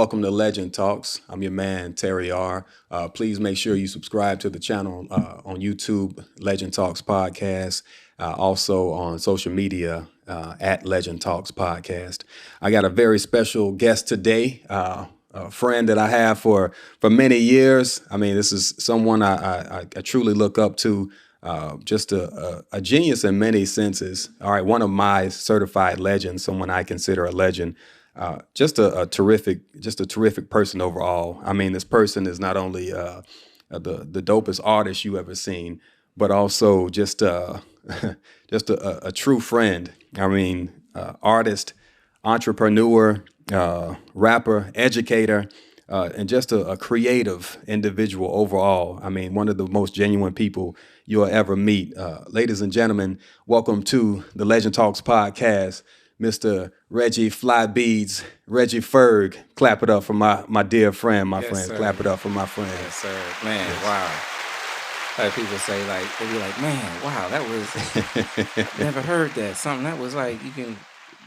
Welcome to Legend Talks. I'm your man, Terry R. Please make sure you subscribe to the channel on YouTube, Legend Talks Podcast, also on social media at Legend Talks Podcast. I got a very special guest today, a friend that I have for many years. I mean, this is someone I truly look up to. Just a genius in many senses. All right, one of my certified legends, someone I consider a legend. Just a terrific person overall. I mean, this person is not only the dopest artist you ever seen, but also just just a true friend. I mean, artist, entrepreneur, rapper, educator, and just a creative individual overall. I mean, one of the most genuine people you'll ever meet. Ladies and gentlemen, welcome to the Legend Talks podcast. Mr. Reggie Fly Beads, Reggie Ferg. Clap it up for my dear friend, my friend. Sir. Clap it up for my friend. Yes, sir. Man, wow. Like people say, like, they be like, man, wow, that was, never heard that. Something that was like, you can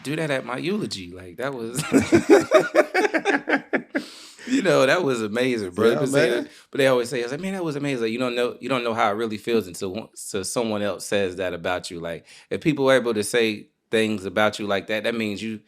do that at my eulogy. Like, that was, that was amazing, bro. Yeah, man. But they always say, I was like, man, that was amazing. Like, you don't know how it really feels until someone else says that about you. Like, if people are able to say things about you like that, that means you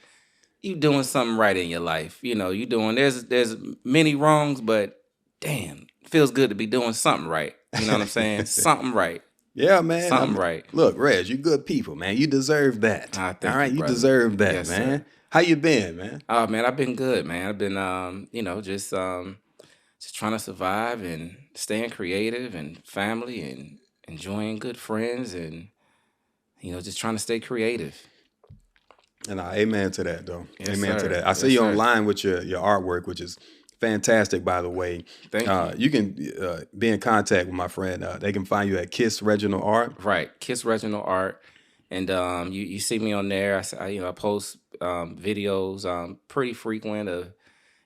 doing something right in your life. You doing there's many wrongs, but damn, it feels good to be doing something right. You know what I'm saying? Something right. Yeah, man. Something right. Look, Reg, you good people, man. You deserve that. Thank All right, you, you brother. deserve that, Yes, man. sir. How you been, man? Oh man, I've been good, man. I've been just trying to survive and staying creative and family and enjoying good friends and just trying to stay creative. And amen to that, though. Yes, Amen sir. to that. I see Yes, you sir. online with your artwork, which is fantastic, by the way. Thank you. You can be in contact with my friend. They can find you at Kiss Regional Art. Right, Kiss Regional Art, and you see me on there. I post videos pretty frequent of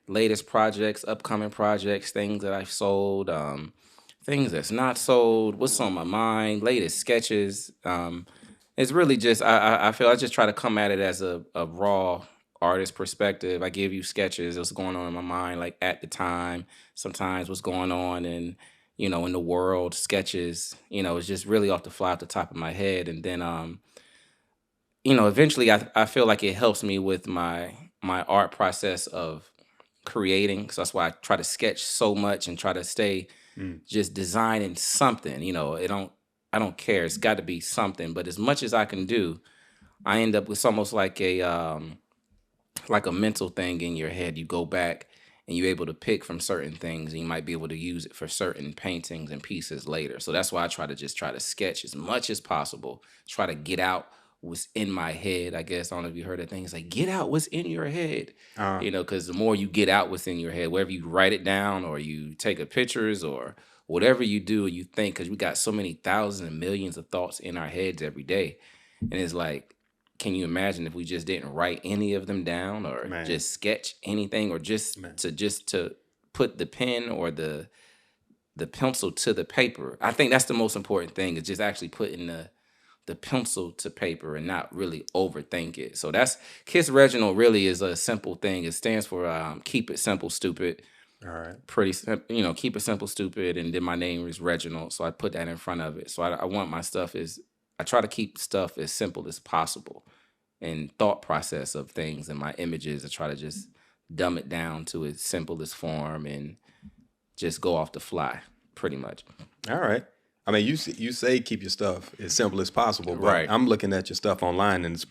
latest projects, upcoming projects, things that I've sold, things that's not sold, what's on my mind, latest sketches. It's really just I feel I just try to come at it as a raw artist perspective. I give you sketches, what's going on in my mind, like at the time, sometimes what's going on in the world, sketches, it's just really off the fly, off the top of my head. And then eventually I feel like it helps me with my art process of creating. So that's why I try to sketch so much and try to stay just designing something. I don't care. It's got to be something. But as much as I can do, I end up with almost like a mental thing in your head. You go back and you're able to pick from certain things, and you might be able to use it for certain paintings and pieces later. So that's why I try to sketch as much as possible. Try to get out what's in my head. I guess I don't know if you heard that thing. It's like, get out what's in your head. Because the more you get out what's in your head, whether you write it down or you take a pictures or whatever you do and you think, because we got so many thousands and millions of thoughts in our heads every day. And it's like, can you imagine if we just didn't write any of them down or just sketch anything or just to put the pen or the pencil to the paper? I think that's the most important thing, is just actually putting the pencil to paper and not really overthink it. So that's Kiss Reginald really is a simple thing. It stands for keep it simple, stupid. All right. Pretty, keep it simple, stupid. And then my name is Reginald. So I put that in front of it. So I want my stuff I try to keep stuff as simple as possible, and thought process of things and my images. I try to just dumb it down to its simplest form and just go off the fly, pretty much. All right. I mean, you say keep your stuff as simple as possible, but Right. I'm looking at your stuff online and it's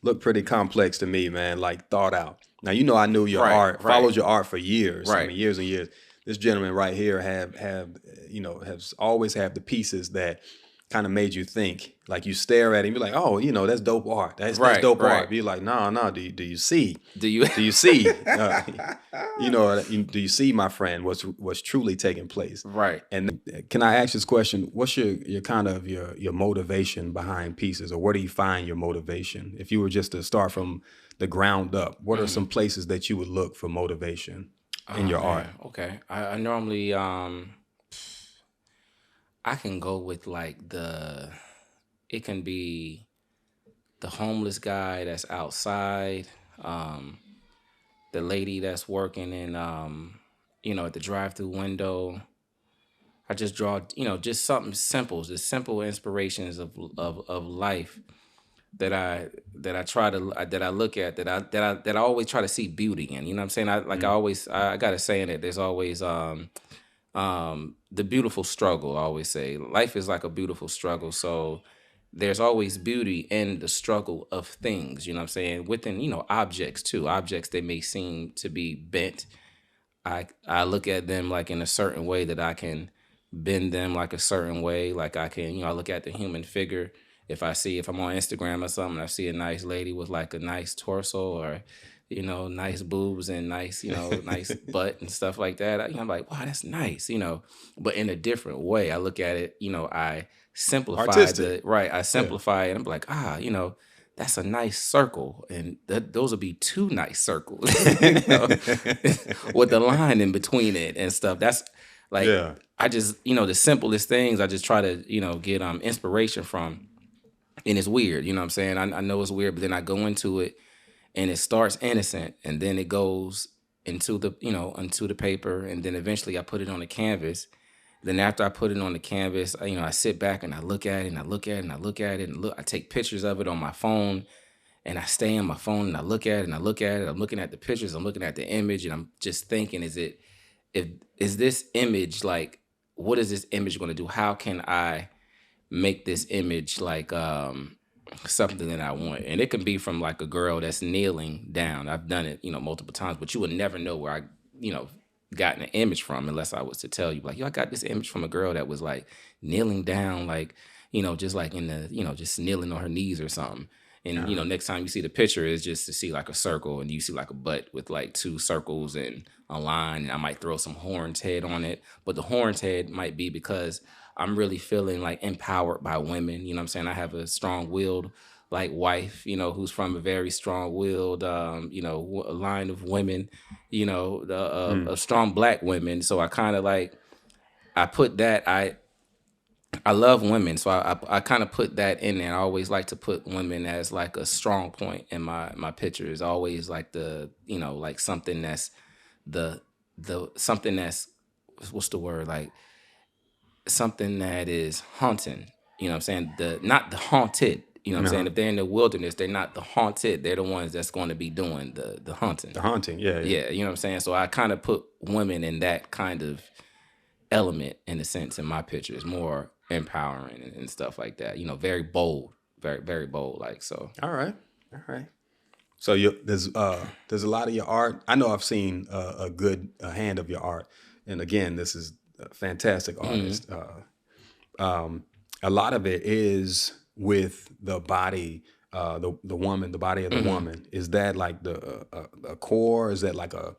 look pretty complex to me, man. Like thought out. Now I knew your Right, art, right. followed your art for years. I Right. mean, years and years. This gentleman right here has always have the pieces that kind of made you think. Like you stare at him, you're like, oh, that's dope art. That's Right, dope right. art. But you're like, no. Do you see? Do you? Do you see? Do you see, my friend, what's truly taking place? Right. And can I ask this question? What's your kind of your motivation behind pieces, or where do you find your motivation? If you were just to start from the ground up, what are some places that you would look for motivation in your art? Okay. I normally I can go with like it can be the homeless guy that's outside, the lady that's working in at the drive-through window. I just draw, just something simple, just simple inspirations of life that I try to that I look at that I always try to see beauty in. You know what I'm saying? I Mm. always I got to say in it. There's always the beautiful struggle. I always say life is like a beautiful struggle. So there's always beauty in the struggle of things. You know what I'm saying? Within objects too. Objects that may seem to be bent. I look at them like in a certain way that I can bend them like a certain way. Like I can, I look at the human figure. If I'm on Instagram or something, I see a nice lady with like a nice torso or, nice boobs and nice, nice butt and stuff like that. I'm like, wow, that's nice, but in a different way. I look at it, I simplify Artistic. I Yeah. simplify it. I'm like, that's a nice circle, and those would be two nice circles, with the line in between it and stuff. That's like Yeah. I just the simplest things I just try to get inspiration from, and it's weird. You know what I'm saying? I know it's weird, but then I go into it, and it starts innocent, and then it goes into the paper, and then eventually I put it on the canvas. Then after I put it on the canvas, I sit back and I look at it and I look at it and I look at it and look. I take pictures of it on my phone, and I stay on my phone and I look at it and I look at it. I'm looking at the pictures. I'm looking at the image, and I'm just thinking, if is this image like, what is this image going to do? How can I make this image like something that I want? And it can be from like a girl that's kneeling down. I've done it, multiple times, but you would never know where I, gotten an image from unless I was to tell you, like, yo, I got this image from a girl that was like kneeling down, like, just like in the, just kneeling on her knees or something. And Uh-huh. next time you see the picture, is just to see like a circle, and you see like a butt with like two circles and a line, and I might throw some horns head on it. But the horns head might be because I'm really feeling like empowered by women. You know what I'm saying? I have a strong-willed like wife, who's from a very strong-willed, a line of women, Mm. of strong Black women. So I kind of like I put that I love women, so I kind of put that in there. I always like to put women as like a strong point in my pictures. Always like the like something that's the something that's, what's the word, like something that is haunting. You know what I'm saying? The Not the haunted. You know what I'm saying? Uh-huh. If they're in the wilderness, they're not the haunted. They're the ones that's going to be doing the hunting. The haunting. Yeah. Yeah. Yeah, you know what I'm saying? So I kind of put women in that kind of element in a sense in my pictures, more empowering and stuff like that. Very bold, very very bold. Like so. All right. All right. So there's a lot of your art. I know I've seen a good hand of your art, and again, this is a fantastic Mhm. artist. A lot of it is with the body, the woman, the body of the Mhm. woman. Is that like the core? Is that like a,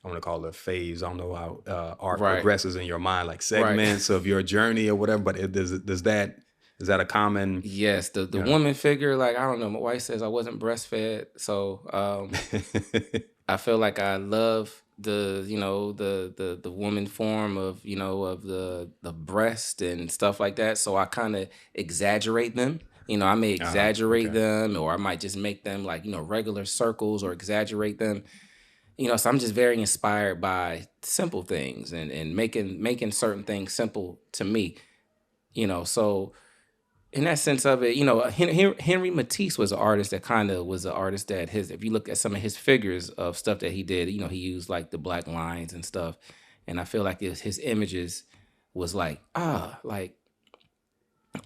I want to call it a phase? I don't know how art Right. progresses in your mind, like Right. segments of your journey or whatever. But does that, is that a common? Yes, the Yeah. woman figure. Like I don't know. My wife says I wasn't breastfed, so I feel like I love the woman form of of the breast and stuff like that. So I kind of exaggerate them. I may exaggerate Okay. them, or I might just make them like regular circles, or exaggerate them. So I'm just very inspired by simple things, and making certain things simple to me. So in that sense of it, Henry Matisse was an artist that kind of was an artist that if you look at some of his figures of stuff that he did, he used like the black lines and stuff. And I feel like his images was like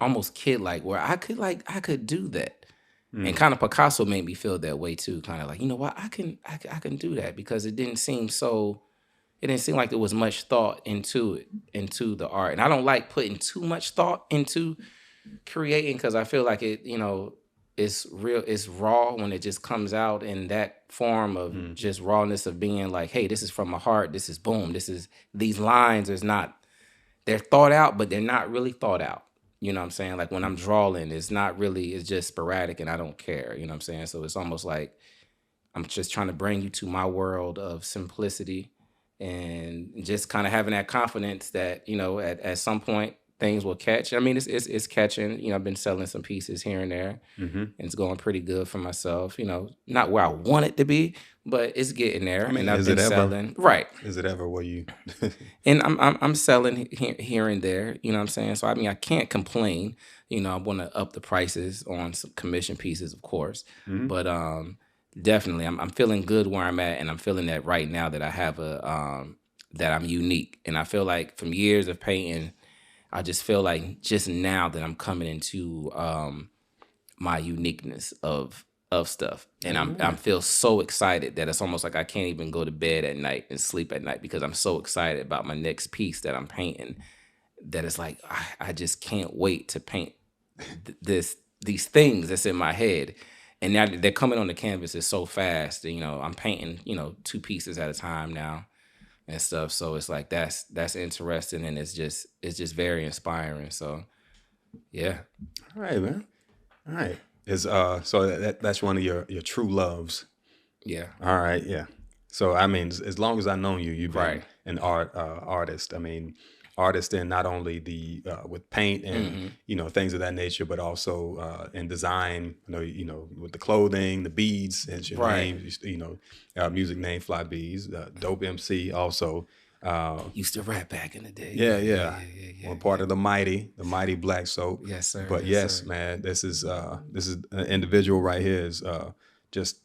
almost kid like, where I could do that. And Mm. kind of Picasso made me feel that way too. Kind of like, what, I can do that, because it didn't seem like there was much thought into the art. And I don't like putting too much thought into creating, because I feel like it's real, it's raw when it just comes out in that form of Mm. just rawness of being like, hey, this is from my heart, this is boom, these lines is not, they're thought out, but they're not really thought out. You know what I'm saying? Like when I'm drawing, it's not really, it's just sporadic, and I don't care. You know what I'm saying? So it's almost like I'm just trying to bring you to my world of simplicity, and just kind of having that confidence that, at some point, things will catch. I mean, it's catching. You know, I've been selling some pieces here and there, Mm-hmm. and it's going pretty good for myself. You know, not where I want it to be, but it's getting there. I mean, And I've been selling. Right. is it ever where you? And I'm selling here and there, you know what I'm saying? So I mean, I can't complain. You know, I want to up the prices on some commission pieces, of course, Mhm. but definitely, I'm feeling good where I'm at, and I'm feeling that right now that I have a that I'm unique, and I feel like from years of painting, I just feel like just now that I'm coming into my uniqueness of stuff, and I'm Amen. feel so excited that it's almost like I can't even go to bed at night and sleep at night because I'm so excited about my next piece that I'm painting, that it's like I just can't wait to paint these things that's in my head, and now they're coming on the canvas is so fast. You know, I'm painting, you know, 2 pieces at a time now and stuff, so it's like that's interesting, and it's just very inspiring. So yeah. All right, man. All right. Is so that's one of your true loves. Yeah. All right, yeah. So I mean, as long as I've known you, you've been Right. an artist. I mean, artist in not only the with paint and Hmm. things of that nature, but also in design. With the clothing, the beads, and your Right. name. Music name Fly Bees. Dope MC also. Used to rap back in the day. Yeah, Yeah, yeah, yeah. yeah, yeah, yeah, One part yeah. of the mighty Black Soap. Yes, sir. But Yes, yes, sir. man, this is an individual right here is just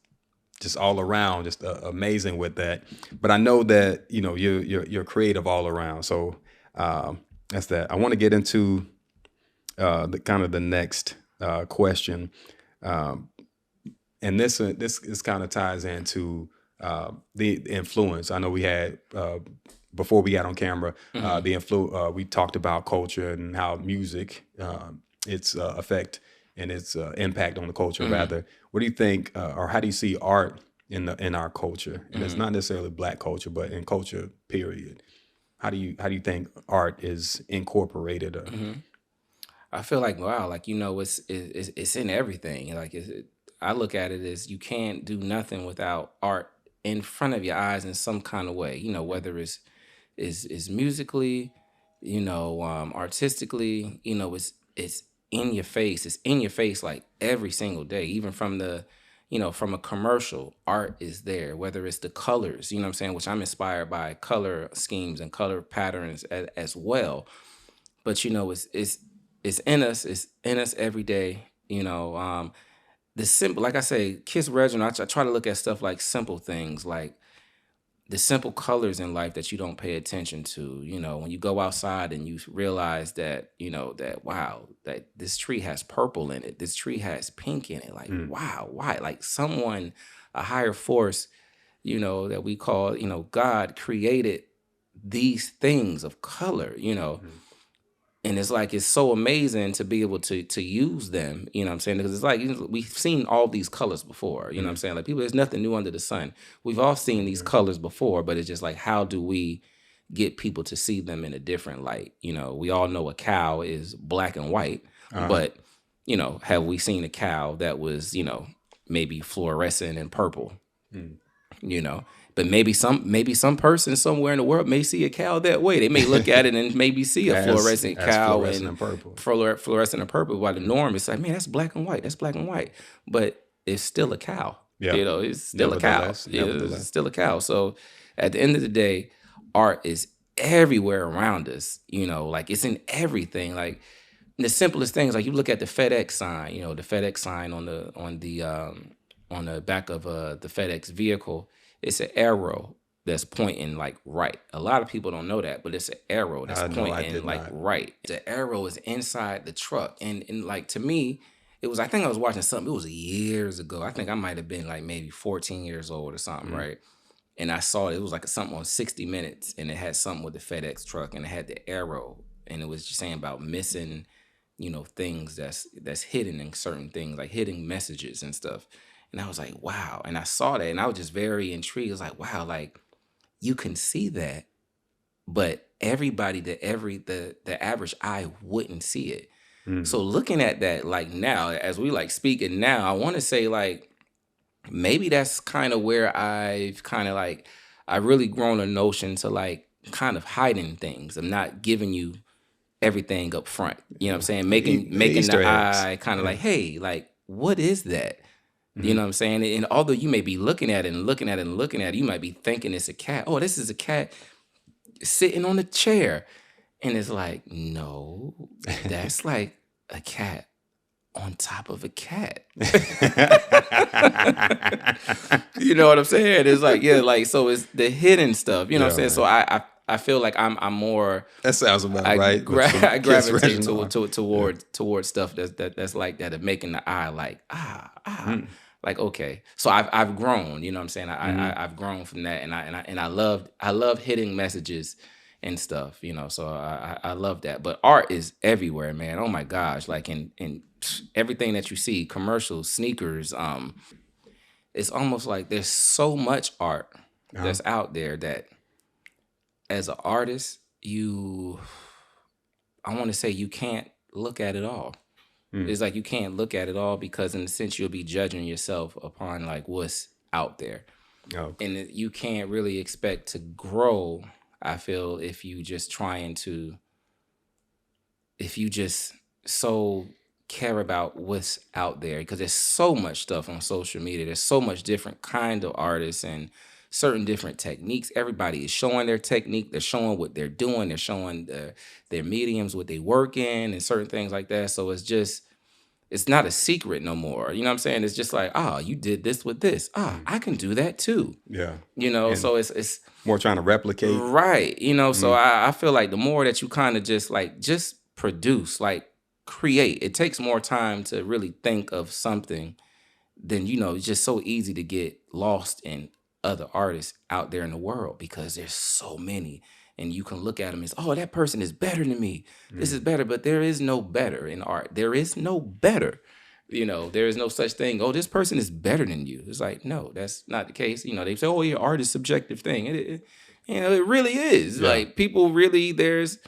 just all around, just amazing with that. But I know that you're creative all around. So that's that. I want to get into the kind of the next question, um, and this is kind of ties into the influence. I know we had before we got on camera Hmm. we talked about culture and how music its effect and its impact on the culture. Hmm. Rather, what do you think, or how do you see art in our culture? And it's Hmm. not necessarily Black culture, but in culture, period. How do you think art is incorporated? Hmm. I feel like wow, like it's in everything. Like I look at it as you can't do nothing without art in front of your eyes in some kind of way. You know, whether it's is musically, artistically. You know, it's in your face. It's in your face like every single day, even from from a commercial. Art is there. Whether it's the colors, you know what I'm saying, which I'm inspired by color schemes and color patterns as well. But it's in us. It's in us every day. The simple, like I say, Kiss Reginald. I try to look at stuff like simple things, like the simple colors in life that you don't pay attention to. When you go outside and you realize that, that wow, that this tree has purple in it, this tree has pink in it. Like, Mm, wow, why? Like someone, a higher force, that we call, God created these things of color. mm, And it's like it's so amazing to be able to use them, you know what I'm saying? Because it's like we've seen all these colors before, you know what I'm mm, saying? Like people, there's nothing new under the sun. We've all seen these mm, colors before, but it's just like how do we get people to see them in a different light? We all know a cow is black and white, uh-huh. but have we seen a cow that was, maybe fluorescent and purple? Mm. you know but maybe some person somewhere in the world may see a cow that way. They may look at it and maybe see a fluorescent As cow fluorescent and and purple. fluorescent and purple, while the Mm. norm is like, man, that's black and white, but it's still a cow. Yeah. It's still a cow. Nevertheless, It's nevertheless. still a cow. So at the end of the day, art is everywhere around us. Like it's in everything. Like the simplest things, like you look at the FedEx sign, the FedEx sign on the back of the FedEx vehicle. It's an arrow that's pointing like right. A lot of people don't know that, but it's an arrow that's No, I pointing did like not. right. The arrow is inside the truck, and like to me, it was. I think I was watching something. It was years ago. I think I might have been like maybe 14 years old or something, Mm. right? And I saw it. It was like something on 60 Minutes, and it had something with the FedEx truck, and it had the arrow, and it was just saying about missing, things that's hidden in certain things, like hidden messages and stuff. And I was like, wow. And I saw that, and I was just very intrigued. I was like, wow, like you can see that, but everybody, the average eye wouldn't see it. Mm. So looking at that, like now, as we like speaking now, I want to say like maybe that's kind of where I've kind of like I really grown a notion to like kind of hiding things. I'm not giving you everything up front. You know what I'm saying? The Making the Easter eggs. eye kind of Yeah. like, hey, like, what is that? You Hmm. know what I'm saying? And although you may be looking at it and looking at it and looking at it, you might be thinking it's a cat. Oh, this is a cat sitting on a chair. And it's like, no, that's like a cat on top of a cat. You know what I'm saying? It's like, yeah, like, so it's the hidden stuff. You know what I'm Yeah, saying? So man. I feel like I'm more, That sounds about right with some I Kiss gravitate Reginald. Yeah. towards stuff that's like that, of making the eye like Mm. like, okay. So I've grown. You know what I'm saying? Mhm. I've grown from that, and I love hitting messages and stuff. You know, so I love that. But art is everywhere, man. Oh my gosh, like in everything that you see, commercials, sneakers. It's almost like there's so much art Uh-huh. that's out there that as an artist, I want to say you can't look at it all. Mm. It's like you can't look at it all because in a sense you'll be judging yourself upon like what's out there. Okay. And you can't really expect to grow, I feel, if you just so care about what's out there, because there's so much stuff on social media. There's so much different kind of artists and certain different techniques. Everybody is showing their technique. They're showing what they're doing. They're showing their mediums, what they work in, and certain things like that. So it's not a secret no more. You know what I'm saying? It's just like, you did this with this. Mm. I can do that too. Yeah. You know, And so it's more trying to replicate. right. You know, so Mm. I feel like the more that you kind of just produce, like create, it takes more time to really think of something than, it's just so easy to get lost in other artists out there in the world because there's so many. And you can look at them as, oh, that person is better than me. This is Mm. better, but there is no better in art. There is no better. There is no such thing. Oh, this person is better than you. It's like, no, that's not the case. They say, oh, yeah, art is a subjective thing. It really is. Yeah. Like people really, there's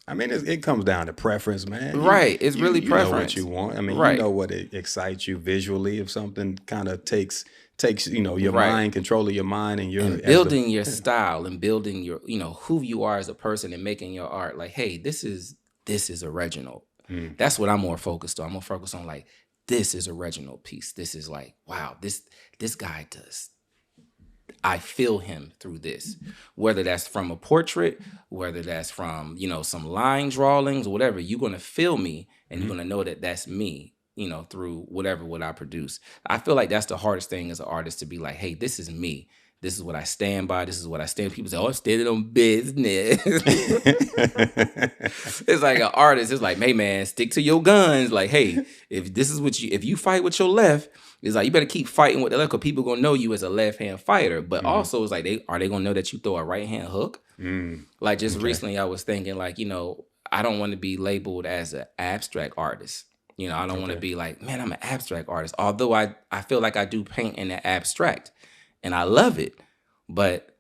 I mean, it comes down to preference, man. right. It's really You know what preference. you want. I mean, you Right. know what excites you visually. If something kind of takes your Right. mind, control of your mind, and And building your style and building your, who you are as a person and making your art like, hey, this is original. Mm. That's what I'm more focused on. I'm more focused on like, this is original piece. This is like, wow, this guy does. I feel him through this, whether that's from a portrait, whether that's from, some line drawings or whatever, you're going to feel me and you're Mhm. going to know that that's me, through what I produce. I feel like that's the hardest thing as an artist, to be like, hey, this is me. This is what I stand by. This is what I stand. People say, oh, I'm standing on business. It's like an artist. It's like, hey, man, stick to your guns. Like, hey, if you fight with your left, it's like, you better keep fighting with the left because people going to know you as a left hand fighter. But Mhm. also, it's like, are they going to know that you throw a right hand hook? Mm. Like just Okay. recently, I was thinking like, I don't want to be labeled as an abstract artist. I don't want to Okay. be like, man, I'm an abstract artist. Although I feel like I do paint in the abstract and I love it. But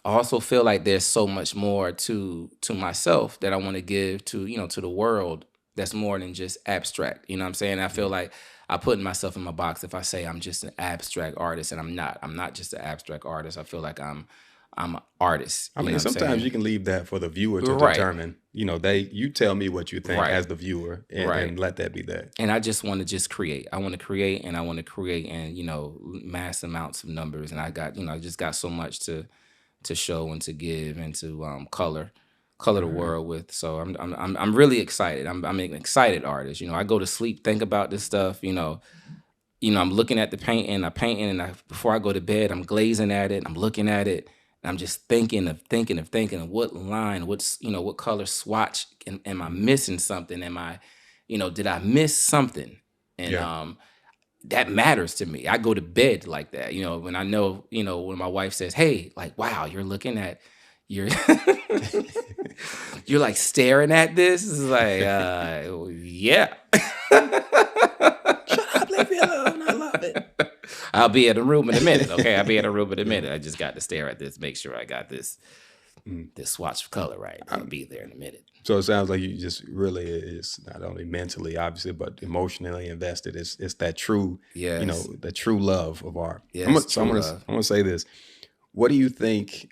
I also feel like there's so much more to myself that I want to give to, to the world, that's more than just abstract. You know what I'm saying? I feel Mhm. like I put myself in my box if I say I'm just an abstract artist, and I'm not. I'm not just an abstract artist. I feel like I'm an artist. I You know mean, what I'm sometimes saying? you can leave that for the viewer to Right. determine. You tell me what you think Right. as the viewer, Right. and let that be that. And I just want to just create. I want to create, and I want to create in, mass amounts of numbers. And I just got so much to show and to give and to color the Right. world with. So I'm really excited. I'm an excited artist. I go to sleep, think about this stuff. I'm looking at the painting. And before I go to bed, I'm glazing at it. I'm looking at it. And I'm just thinking of what line, what color swatch, am I missing something? Did I miss something? And Yeah. that matters to me. I go to bed like that, when I know, when my wife says, hey, like, wow, you're looking at, you're, you're like staring at this. It's like, yeah. Shut up, leave me alone. I love it. I'll be in a room in a minute. Okay. I'll be in a room in a minute. I just got to stare at this, make sure I got this swatch of color right. I'll be there in a minute. So it sounds like you just really is not only mentally, obviously, but emotionally invested. It's that true, Yes. the true love of art. Yes, I'm true love. gonna say this. What do you think?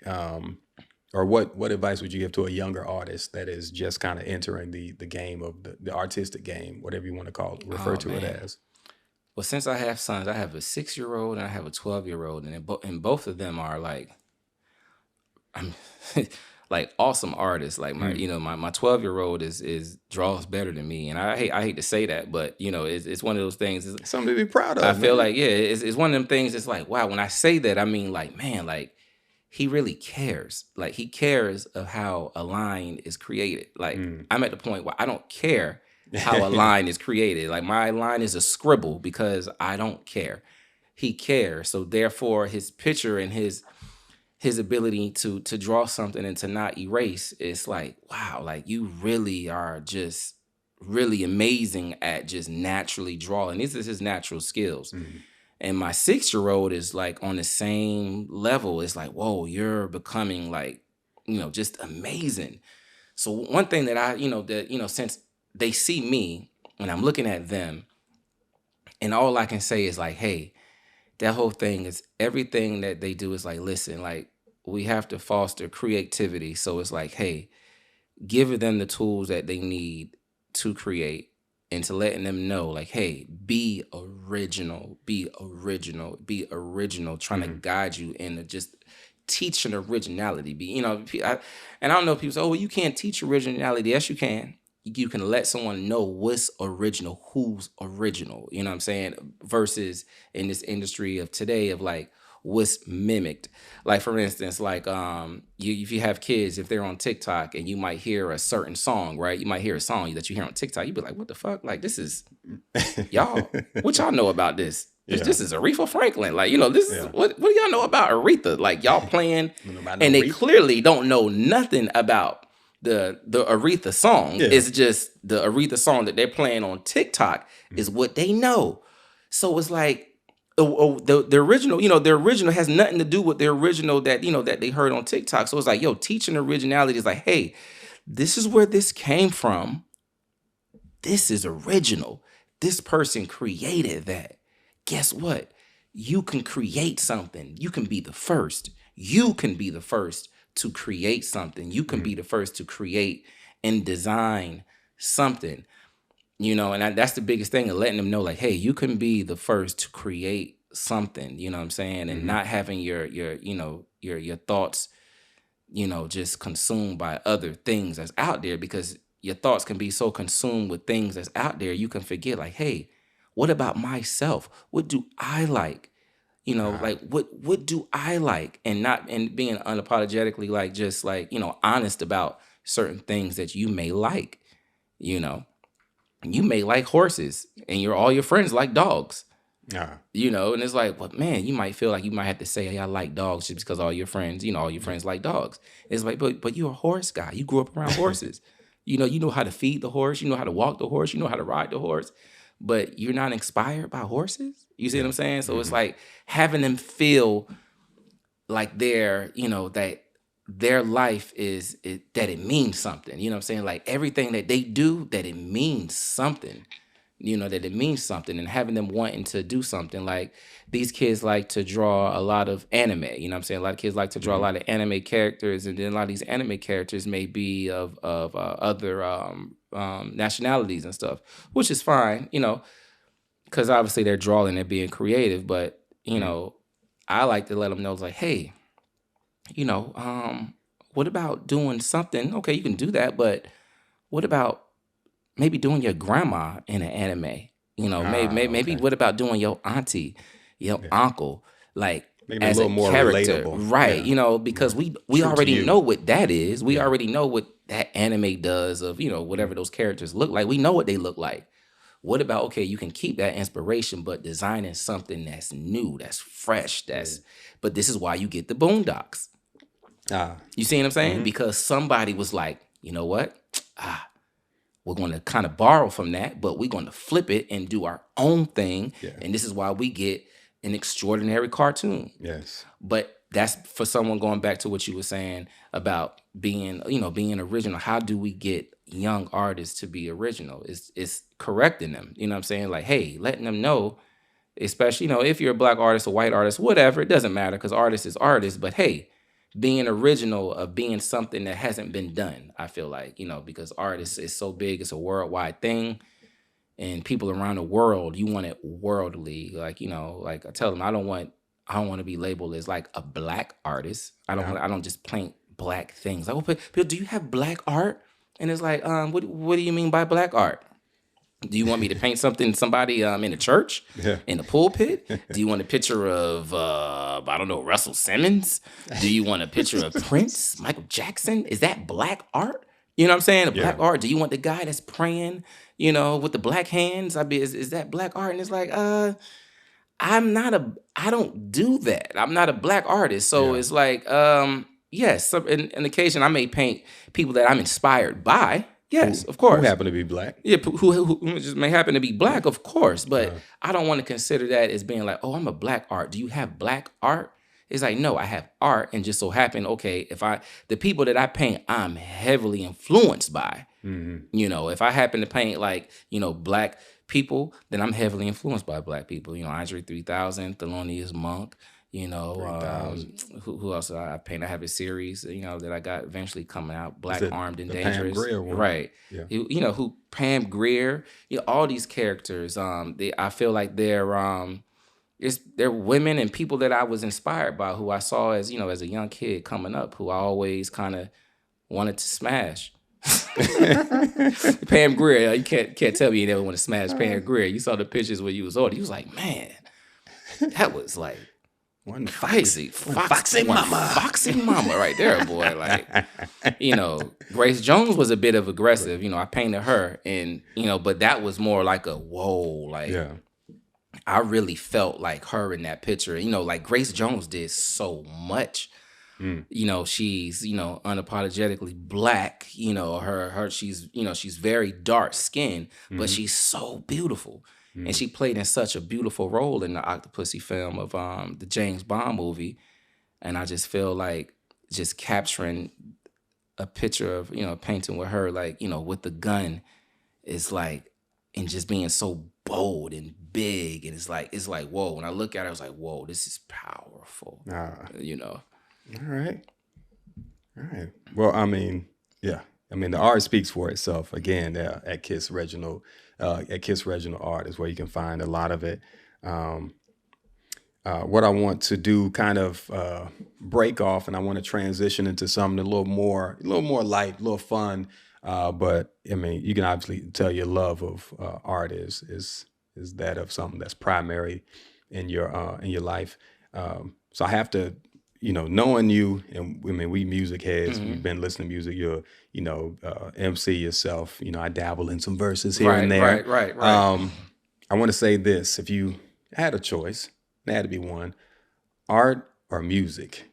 Or what advice would you give to a younger artist that is just kind of entering the game of the artistic game, whatever you want to call it, refer Oh to it man. as? Well, since I have sons, I have a 6-year-old and I have a 12-year-old, and both of them are like, I'm like awesome artists. Like my, Mm. my 12-year-old is draws better than me, and I hate to say that, but it's one of those things. Something to be proud I of, feel man. like, yeah, it's one of them things. It's like, wow, when I say that, I mean, like, man, like he really cares. Like he cares of how a line is created. Like Mm. I'm at the point where I don't care how a line is created. Like my line is a scribble because I don't care. He cares. So therefore his picture and his ability to draw something and to not erase, it's like, wow, like you really are just really amazing at just naturally drawing. This is his natural skills. Mm. And my 6-year-old is like on the same level. It's like, whoa, you're becoming like, just amazing. So one thing that since they see me when I'm looking at them, and all I can say is like, hey, that whole thing is everything that they do is like, listen, like we have to foster creativity. So it's like, hey, giving them the tools that they need to create and to letting them know like, hey, be original, be original, trying to Mm. guide you into just teaching originality. And I don't know, people say, oh, well, you can't teach originality. Yes, you can. You can let someone know what's original, who's original, you know what I'm saying? Versus in this industry of today of like what's mimicked. Like for instance, like if you have kids, if they're on TikTok and you might hear a certain song, right? You might hear a song that you hear on TikTok, you'd be like, what the fuck? Like this is y'all, what y'all know about this? This, Yeah. this is Aretha Franklin. Like, this is Yeah. what do y'all know about Aretha? Like y'all playing Don't know about no and they Aretha. clearly don't know nothing about the Aretha song. Yeah. It's just the Aretha song that they're playing on TikTok is what they know. So it's like the original, the original has nothing to do with the original that they heard on TikTok. So it's like, yo, teaching originality is like, hey, this is where this came from. This is original. This person created that. Guess what? You can create something. You can be the first. You can be the first to create something. You can be the first to create and design something. And that's the biggest thing of letting them know, like, hey, you can be the first to create something, you know what I'm saying? And not having your thoughts, just consumed by other things that's out there, because your thoughts can be so consumed with things that's out there, you can forget, like, hey, what about myself? What do I like? Like what do I like? And being unapologetically like just like, honest about certain things that you may like, you know. You may like horses and all your friends like dogs. And it's like, but man, you might feel like you might have to say, hey, I like dogs just because all your friends, all your friends like dogs. It's like, but you're a horse guy. You grew up around horses. You know how to feed the horse, you know how to walk the horse, you know how to ride the horse, but you're not inspired by horses. You see what I'm saying? So it's like having them feel like that their life that it means something. You know what I'm saying? Like everything that they do, that it means something. That it means something, and having them wanting to do something. Like these kids like to draw a lot of anime. You know what I'm saying? A lot of kids like to draw a lot of anime characters, and then a lot of these anime characters may be of other nationalities and stuff, which is fine, because obviously they're drawing and being creative. But I like to let them know, it's like, hey, what about doing something? Okay, you can do that, but what about maybe doing your grandma in an anime? Maybe Okay. what about doing your auntie, your uncle, like Maybe a as a little more character, relatable. right? Yeah. Because we True to already you. know what that is. We Yeah. already know what that anime does of, whatever those characters look like. We know what they look like. What about, okay, you can keep that inspiration, but designing something that's new, that's fresh, but this is why you get the Boondocks. You see what I'm saying? Because somebody was like, you know what? We're going to kind of borrow from that, but we're going to flip it and do our own thing. Yeah. And this is why we get an extraordinary cartoon. Yes. But that's for someone going back to what you were saying about being original. How do we get young artists to be original? It's correcting them. You know what I'm saying? Like, hey, letting them know, especially, if you're a black artist, a white artist, whatever, it doesn't matter because artist is artist. But hey, being original, of being something that hasn't been done. I feel like, because art is so big, it's a worldwide thing, and people around the world, you want it worldly. Like, like I tell them, I don't want to be labeled as like a black artist. Yeah. I don't just paint black things. Like, well, people, do you have black art? And it's like, what do you mean by black art? Do you want me to paint somebody in a church, Yeah. in the pulpit? Do you want a picture of I don't know, Russell Simmons? Do you want a picture of Prince, Michael Jackson? Is that black art? You know what I'm saying? The black Yeah. art. Do you want the guy that's praying, with the black hands? Is that black art? And it's like, I don't do that. I'm not a black artist. So Yeah. it's like, yes, in occasion I may paint people that I'm inspired by. Yes, of Who course. happen to be black? Yeah, who just may happen to be black, of course, but Yeah. I don't want to consider that as being like, oh, I'm a black art. Do you have black art? It's like, no, I have art, and just so happen, okay, the people that I paint, I'm heavily influenced by. If I happen to paint like, black people, then I'm heavily influenced by black people. Andre 3000, Thelonious Monk. 3000. Who else I paint? I have a series, that I got eventually coming out. Black, it Armed, and the Pam Dangerous. Grier one? Right. Yeah. Who Pam Grier. All these characters. I feel like they're women and people that I was inspired by, who I saw as as a young kid coming up, who I always kind of wanted to smash. Pam Grier, you can't tell me you never want to smash Pam Grier. You saw the pictures when you was older. You was like, man, that was like One crazy. foxy mama. Foxy mama right there, boy. Like, Grace Jones was a bit of aggressive. I painted her, and but that was more like a whoa, like Yeah. I really felt like her in that picture. Like Grace Jones did so much. She's unapologetically black. She's very dark skinned, but she's so beautiful. And she played in such a beautiful role in the Octopussy film of the James Bond movie. And I just feel like just capturing a picture of, painting with her, like, with the gun is like, and just being so bold and big. And it's like, whoa. When I look at it, I was like, whoa, this is powerful. All right. All right. Well, I mean, yeah. I mean, the art speaks for itself. Again, at Kiss Reginald Art is where you can find a lot of it. What I want to do, kind of break off, and I want to transition into something a little more light, a little fun. But I mean, you can obviously tell your love of art is that of something that's primary in your life. So I have to, knowing you, and I mean, we music heads, we've been listening to music. You're, MC yourself. I dabble in some verses here and there. Right. I want to say this: if you had a choice, it had to be one, art or music.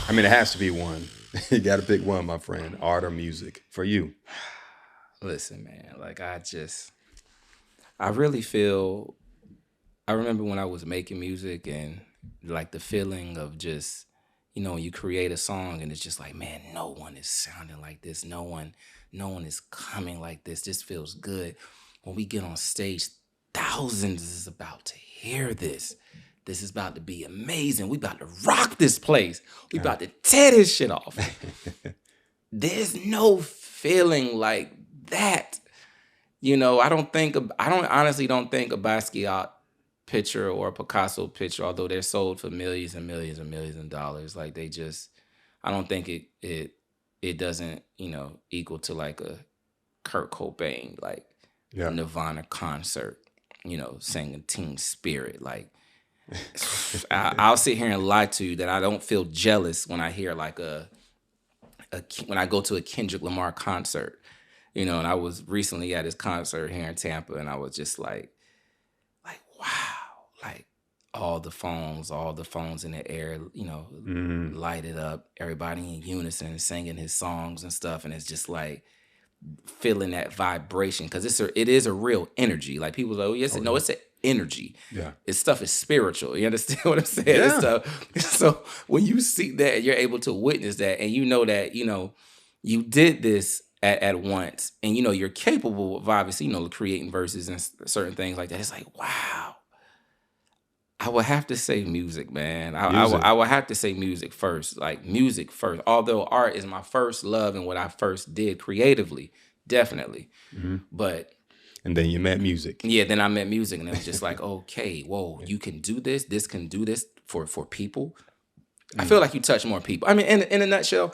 I mean, it has to be one. You got to pick one, my friend. Art or music for you. Listen, man, like I really feel, I remember when I was making music, and like the feeling of just, when you create a song and it's just like, man, no one is sounding like this. No one is coming like this. This feels good. When we get on stage, thousands is about to hear this. This is about to be amazing. We about to rock this place. We about to tear this shit off. There's no feeling like that. I honestly don't think a Basquiat picture or a Picasso picture, although they're sold for millions and millions and millions of dollars, like I don't think it doesn't, equal to like a Kurt Cobain, like Nirvana concert, singing Teen Spirit. Like, I'll sit here and lie to you that I don't feel jealous when I hear like when I go to a Kendrick Lamar concert, and I was recently at his concert here in Tampa, and I was just like, wow, like all the phones in the air, lighted up, everybody in unison singing his songs and stuff, and it's just like feeling that vibration, because it is a real energy. Like people say, oh yes, no, it's an energy. Yeah, this stuff is spiritual. You understand what I'm saying? Yeah. So when you see that, you're able to witness that, and that you did this at once, and you're capable of obviously creating verses and certain things like that. It's like, wow, I would have to say music, man. Music. I would have to say music first, like music first. Although art is my first love and what I first did creatively, definitely. But And then you met music. yeah, then I met music, and it was just like, okay, whoa, you can do this. This can do this for people. I feel like you touch more people. I mean, in a nutshell,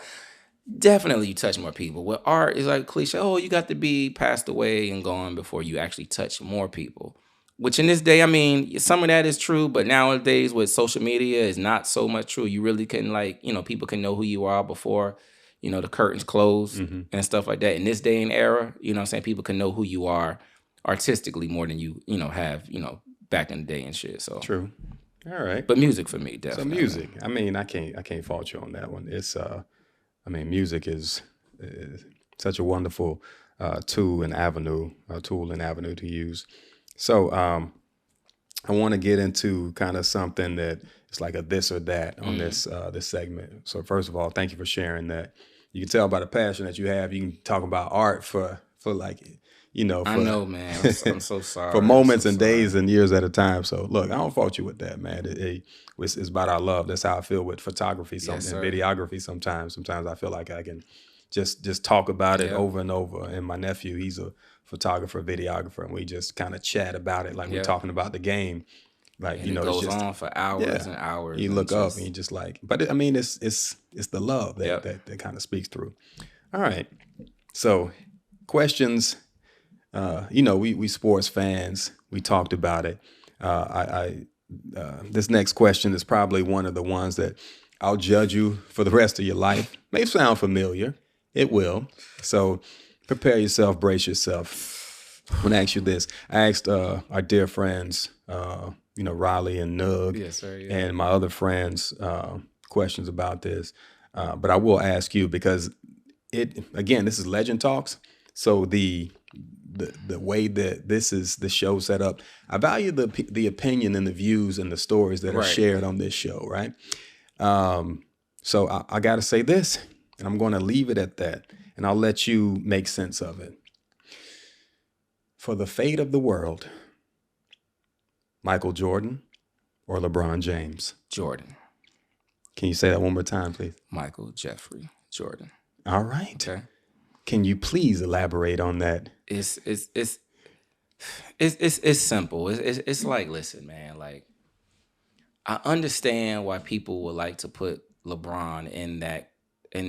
definitely you touch more people. With art is like cliche. Oh, you got to be passed away and gone before you actually touch more people. Which in this day, I mean, some of that is true, but nowadays with social media is not so much true. You really can people can know who you are before, the curtains close and stuff like that. In this day and era, you know what I'm saying, people can know who you are artistically more than have, back in the day and shit. So True. All right. but music for me, So definitely. music. I mean, I can't fault you on that one. It's I mean, music is such a wonderful tool and avenue to use. So I want to get into kind of something that it's like a this or that on this segment. So first of all, thank you for sharing that. You can tell by the passion that you have. You can talk about art for like, I for know, man. I'm so sorry. for moments and days and years at a time. So look, I don't fault you with that, man. It's about our love. That's how I feel with photography, and sir. videography. Sometimes I feel like I can just talk about it Yeah. over and over. And my nephew, he's a photographer, videographer, and we just kind of chat about it like we're talking about the game. Like, And it goes it's just on for hours and hours. you and look up just- and you just like, but I mean, it's the love that, Yep. that kind of speaks through. All right. So questions, we sports fans, we talked about it. This next question is probably one of the ones that I'll judge you for the rest of your life. May sound familiar. It will. So prepare yourself, brace yourself. I'm going to ask you this. I asked our dear friends, Riley and Nug, Yes, sir. Yeah. and my other friends questions about this. But I will ask you because this is Legend Talks. So the way that this is the show set up, I value the opinion and the views and the stories that are Right. shared on this show, right? So I got to say this, and I'm going to leave it at that, and I'll let you make sense of it. For the fate of the world, Michael Jordan or LeBron James? Jordan. Can you say that one more time, please? Michael Jeffrey Jordan. All right. Okay. Can you please elaborate on that? It's simple. It's like, listen, man, like I understand why people would like to put LeBron in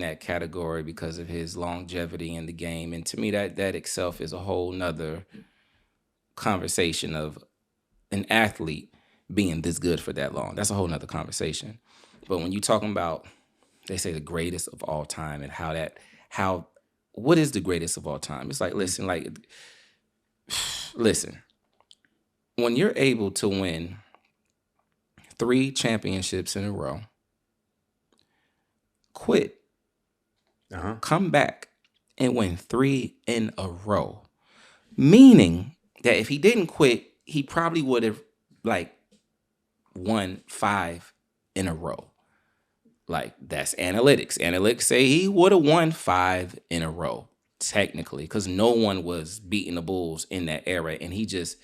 that category because of his longevity in the game. And to me, that itself is a whole nother conversation of an athlete being this good for that long. That's a whole nother conversation. But when you're talking about, they say the greatest of all time and what is the greatest of all time? It's like, listen, when you're able to win 3 championships in a row, quit, come back and win 3 in a row, meaning that if he didn't quit, he probably would have won 5 in a row. Like, that's analytics. Analytics say he would have won 5 in a row, technically, because no one was beating the Bulls in that era. And he just,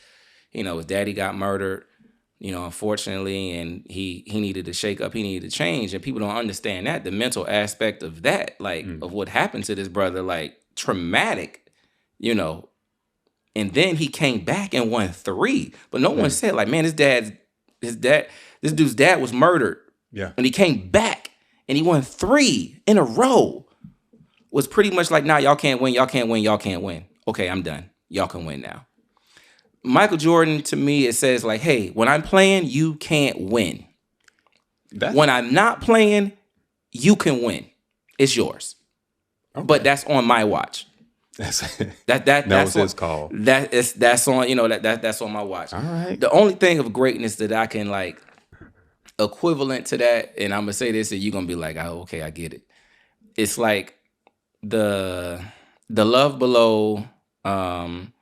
his daddy got murdered, unfortunately, and he needed to shake up, he needed to change. And people don't understand that, the mental aspect of that, of what happened to this brother, traumatic, And then he came back and won 3. But no one said, man, this dude's dad was murdered. Yeah. And he came back and he won 3 in a row. Was pretty much like, nah, y'all can't win, y'all can't win, y'all can't win. Okay, I'm done. Y'all can win now. Michael Jordan, to me, it says hey, when I'm playing, you can't win. When I'm not playing, you can win. It's yours. Okay. But that's on my watch. That's his call. That's on, that's on my watch. All right. The only thing of greatness that I can equivalent to that, and I'm gonna say this, and you're gonna be like, oh, okay, I get it. It's like the Love Below, album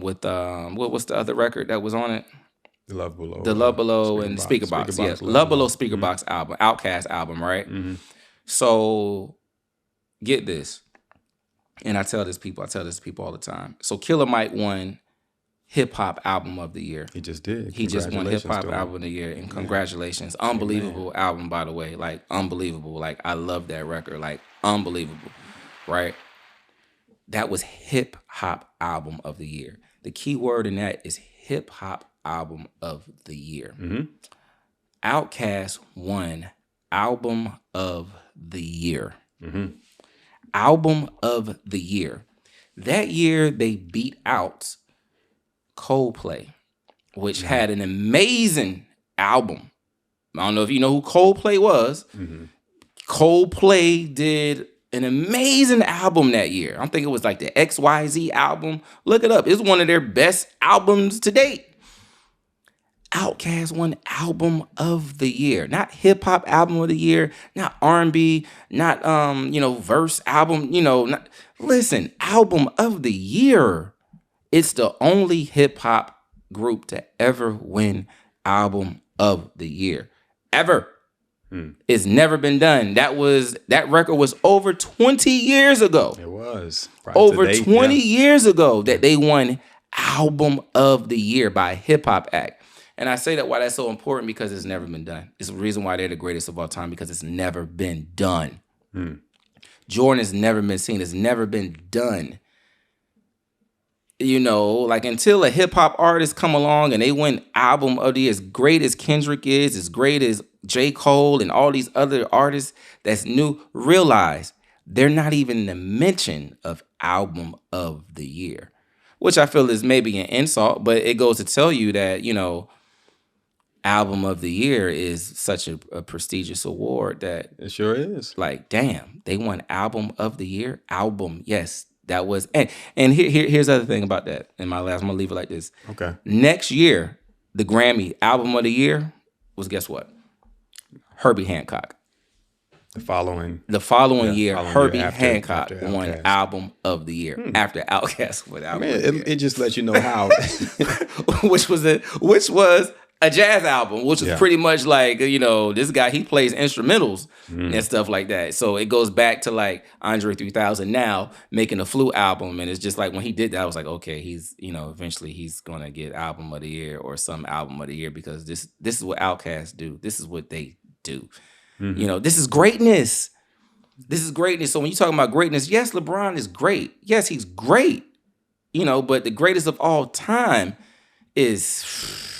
with what was the other record that was on it? The Love Below. The Love Below and Speaker Box. Yes, Love Below Speaker Box album, Outkast album, right? Mm-hmm. So get this, and I tell this people all the time. So Killer Mike won hip hop album of the year. He just did. He just won hip Congratulations hop to him. album of the year, and congratulations! Unbelievable album, by the way. Like unbelievable. Like I love that record. Like unbelievable, right? That was hip hop album of the year. The key word in that is hip hop album of the year. Outkast won album of the year. Album of the year. That year they beat out Coldplay, which had an amazing album. I don't know if you know who Coldplay was. Coldplay did an amazing album that year. I think it was like the XYZ album. Look it up. It's one of their best albums to date. Outkast won album of the year, not hip hop album of the year, not R&B, not verse album, listen, album of the year. It's the only hip hop group to ever win album of the year. Ever. It's never been done. That record was over 20 years ago. It was. Over 20 years ago that they won album of the year by a hip hop act. And I say that why that's so important, because it's never been done. It's the reason why they're the greatest of all time, because it's never been done. Jordan has never been seen. It's never been done. Like until a hip hop artist come along and they win album of the year, as great as Kendrick is, as great as J. Cole and all these other artists that's new, realize they're not even in the mention of album of the year, which I feel is maybe an insult, but it goes to tell you that, album of the year is such a prestigious award that It sure is. like, damn, they won album of the year. Album, yes, that was. And here's the other thing about that. In my last, I'm gonna leave it like this. Okay. Next year, the Grammy album of the year was, guess what? Herbie Hancock. The following year, Herbie Hancock after won Outkast. album of the year after Outkast won album of the year. It just lets you know how. which was a jazz album, which is pretty much like, this guy, he plays instrumentals and stuff like that. So it goes back to like Andre 3000 now making a flute album. And it's just like when he did that, I was like, okay, he's, eventually he's going to get album of the year or some album of the year, because this is what Outkast do. This is what they do. This is greatness. This is greatness. So when you're talking about greatness, yes, LeBron is great. Yes, he's great. But the greatest of all time is...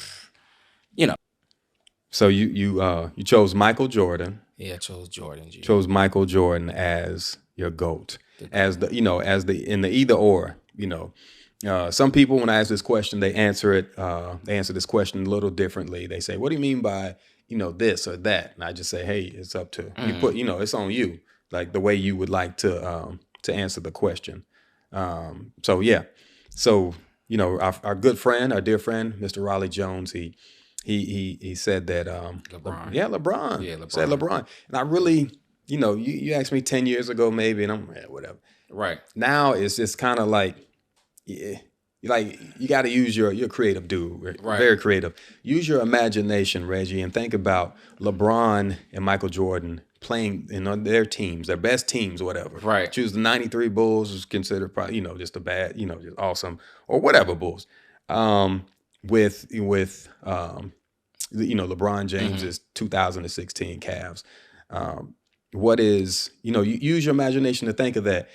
So you chose Michael Jordan. Yeah, I chose Jordan. Chose Michael Jordan as your GOAT. As the in the either or. Some people, when I ask this question, they answer this question a little differently. They say, "What do you mean by this or that?" And I just say, "Hey, it's up to you. Put it's on you. Like the way you would like to answer the question." So yeah. So our good friend, our dear friend, Mr. Raleigh Jones, he said that LeBron. LeBron. Yeah, LeBron. Said LeBron. And I really, you asked me 10 years ago maybe, and I'm whatever. Right. Now it's just kind of like, like you got to use your creative dude. Right. Very creative. Use your imagination, Reggie, and think about LeBron and Michael Jordan playing in their teams, their best teams, whatever. Right. Choose the 93 Bulls, is considered probably, just a bad, just awesome, or whatever Bulls. With LeBron James's 2016 Cavs. What is, you use your imagination to think of that.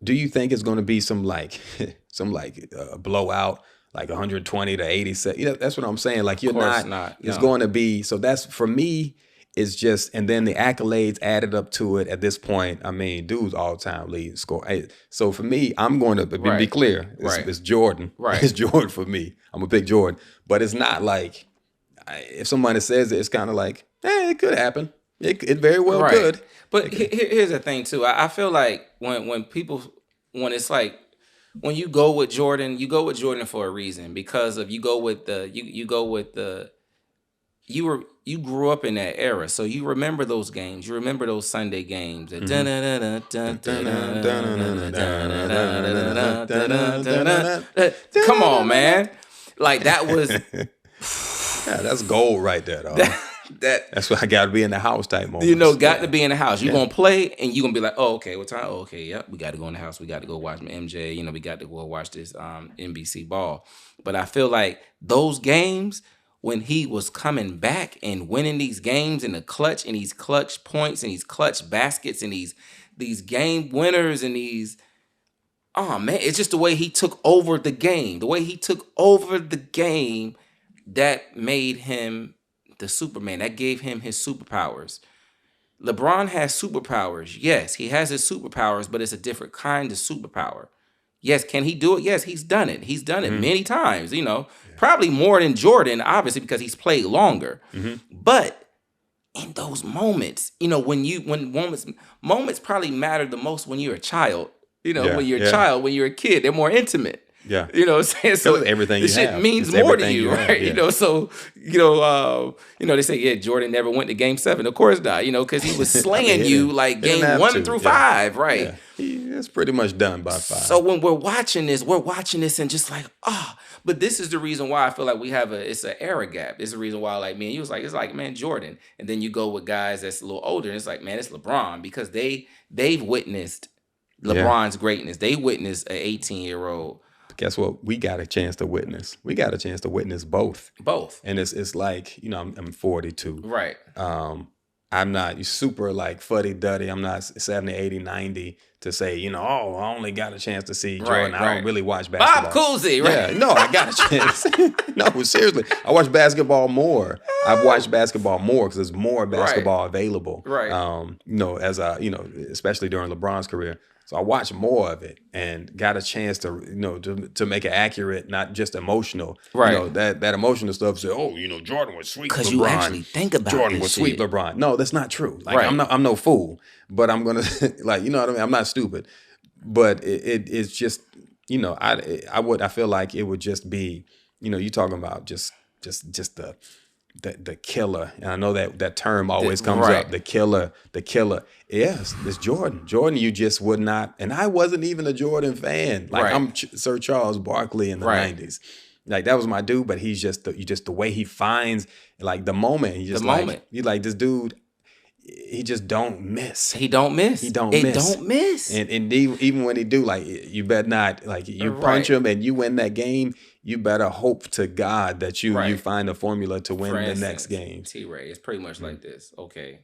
Do you think it's going to be some blowout, like 120 to 87? That's what I'm saying. Like you're not. It's going to be. So that's, for me, it's just, and then the accolades added up to it at this point. I mean, dude's all-time lead scorer. So for me, I'm going to be clear. It's Jordan. Right. It's Jordan for me. I'm gonna pick Jordan. But it's not like, if somebody says it, it's kind of like, it could happen. It very well could. But here's the thing too. I feel like when it's like, when you go with Jordan for a reason, because of you grew up in that era, so you remember those games. You remember those Sunday games. Come on, man. Like that was Yeah, that's gold right there, dog. That That's why I got to be in the house type moments. got to be in the house. You're Yeah. gonna play and you're gonna be like, oh, okay, what time? Oh, okay, yep, we got to go in the house. We got to go watch MJ. We got to go watch this NBC ball. But I feel like those games when he was coming back and winning these games in the clutch and these clutch points and these clutch baskets and these game winners and these. Oh man, it's just the way he took over the game. The way he took over the game that made him the Superman. That gave him his superpowers. LeBron has superpowers. Yes, he has his superpowers, but it's a different kind of superpower. Yes, can he do it? Yes, he's done it. He's done it many times, probably more than Jordan, obviously, because he's played longer. But in those moments, when moments probably matter the most when you're a child. When you're a child, when you're a kid, they're more intimate. Yeah. You know what I'm saying? So everything this you shit have. means It's more to everything you, you have, right? yeah. They say, yeah, Jordan never went to game 7. Of course not, because he was slaying you like He didn't game have 1 to, through yeah. 5, right? Yeah. It's pretty much done by 5. So when we're watching this and just like, but this is the reason why I feel like it's an era gap. It's the reason why, like, man, it's like, man, Jordan. And then you go with guys that's a little older, and it's like, man, it's LeBron, because they've witnessed LeBron's greatness. They witnessed an 18-year-old. Guess what? We got a chance to witness. We got a chance to witness both. Both. And it's like, I'm 42. Right. I'm not super like fuddy-duddy. I'm not 70, 80, 90 to say, I only got a chance to see Jordan. Right. I don't really watch basketball. Bob Cousy, right? Yeah, no, I got a chance. No, seriously. I watch basketball more. I've watched basketball more because there's more basketball available. Right. Especially during LeBron's career. So I watched more of it and got a chance to, to make it accurate, not just emotional. Right. That emotional stuff. Say, Jordan would sweep LeBron. Because you actually think about Jordan this would shit. sweep LeBron. No, that's not true. Like, Right. I'm no fool, but I'm gonna like, you know what I mean. I'm not stupid, but it's just, I feel like it would just be, you talking about just the killer, and I know that term always comes right. up. The killer. Yes, it's Jordan. Jordan, you just would not. And I wasn't even a Jordan fan. Like, Right. I'm Sir Charles Barkley in the Right. 90s. Like, that was my dude. But he's just the way he finds like the moment. He's like this dude. He just don't miss. He don't miss. He don't It miss. don't miss. And even when he do, like, you better not, like, you punch him and you win that game, you better hope to God that you find a formula to win the next game. T-Ray, it's pretty much like this. Okay,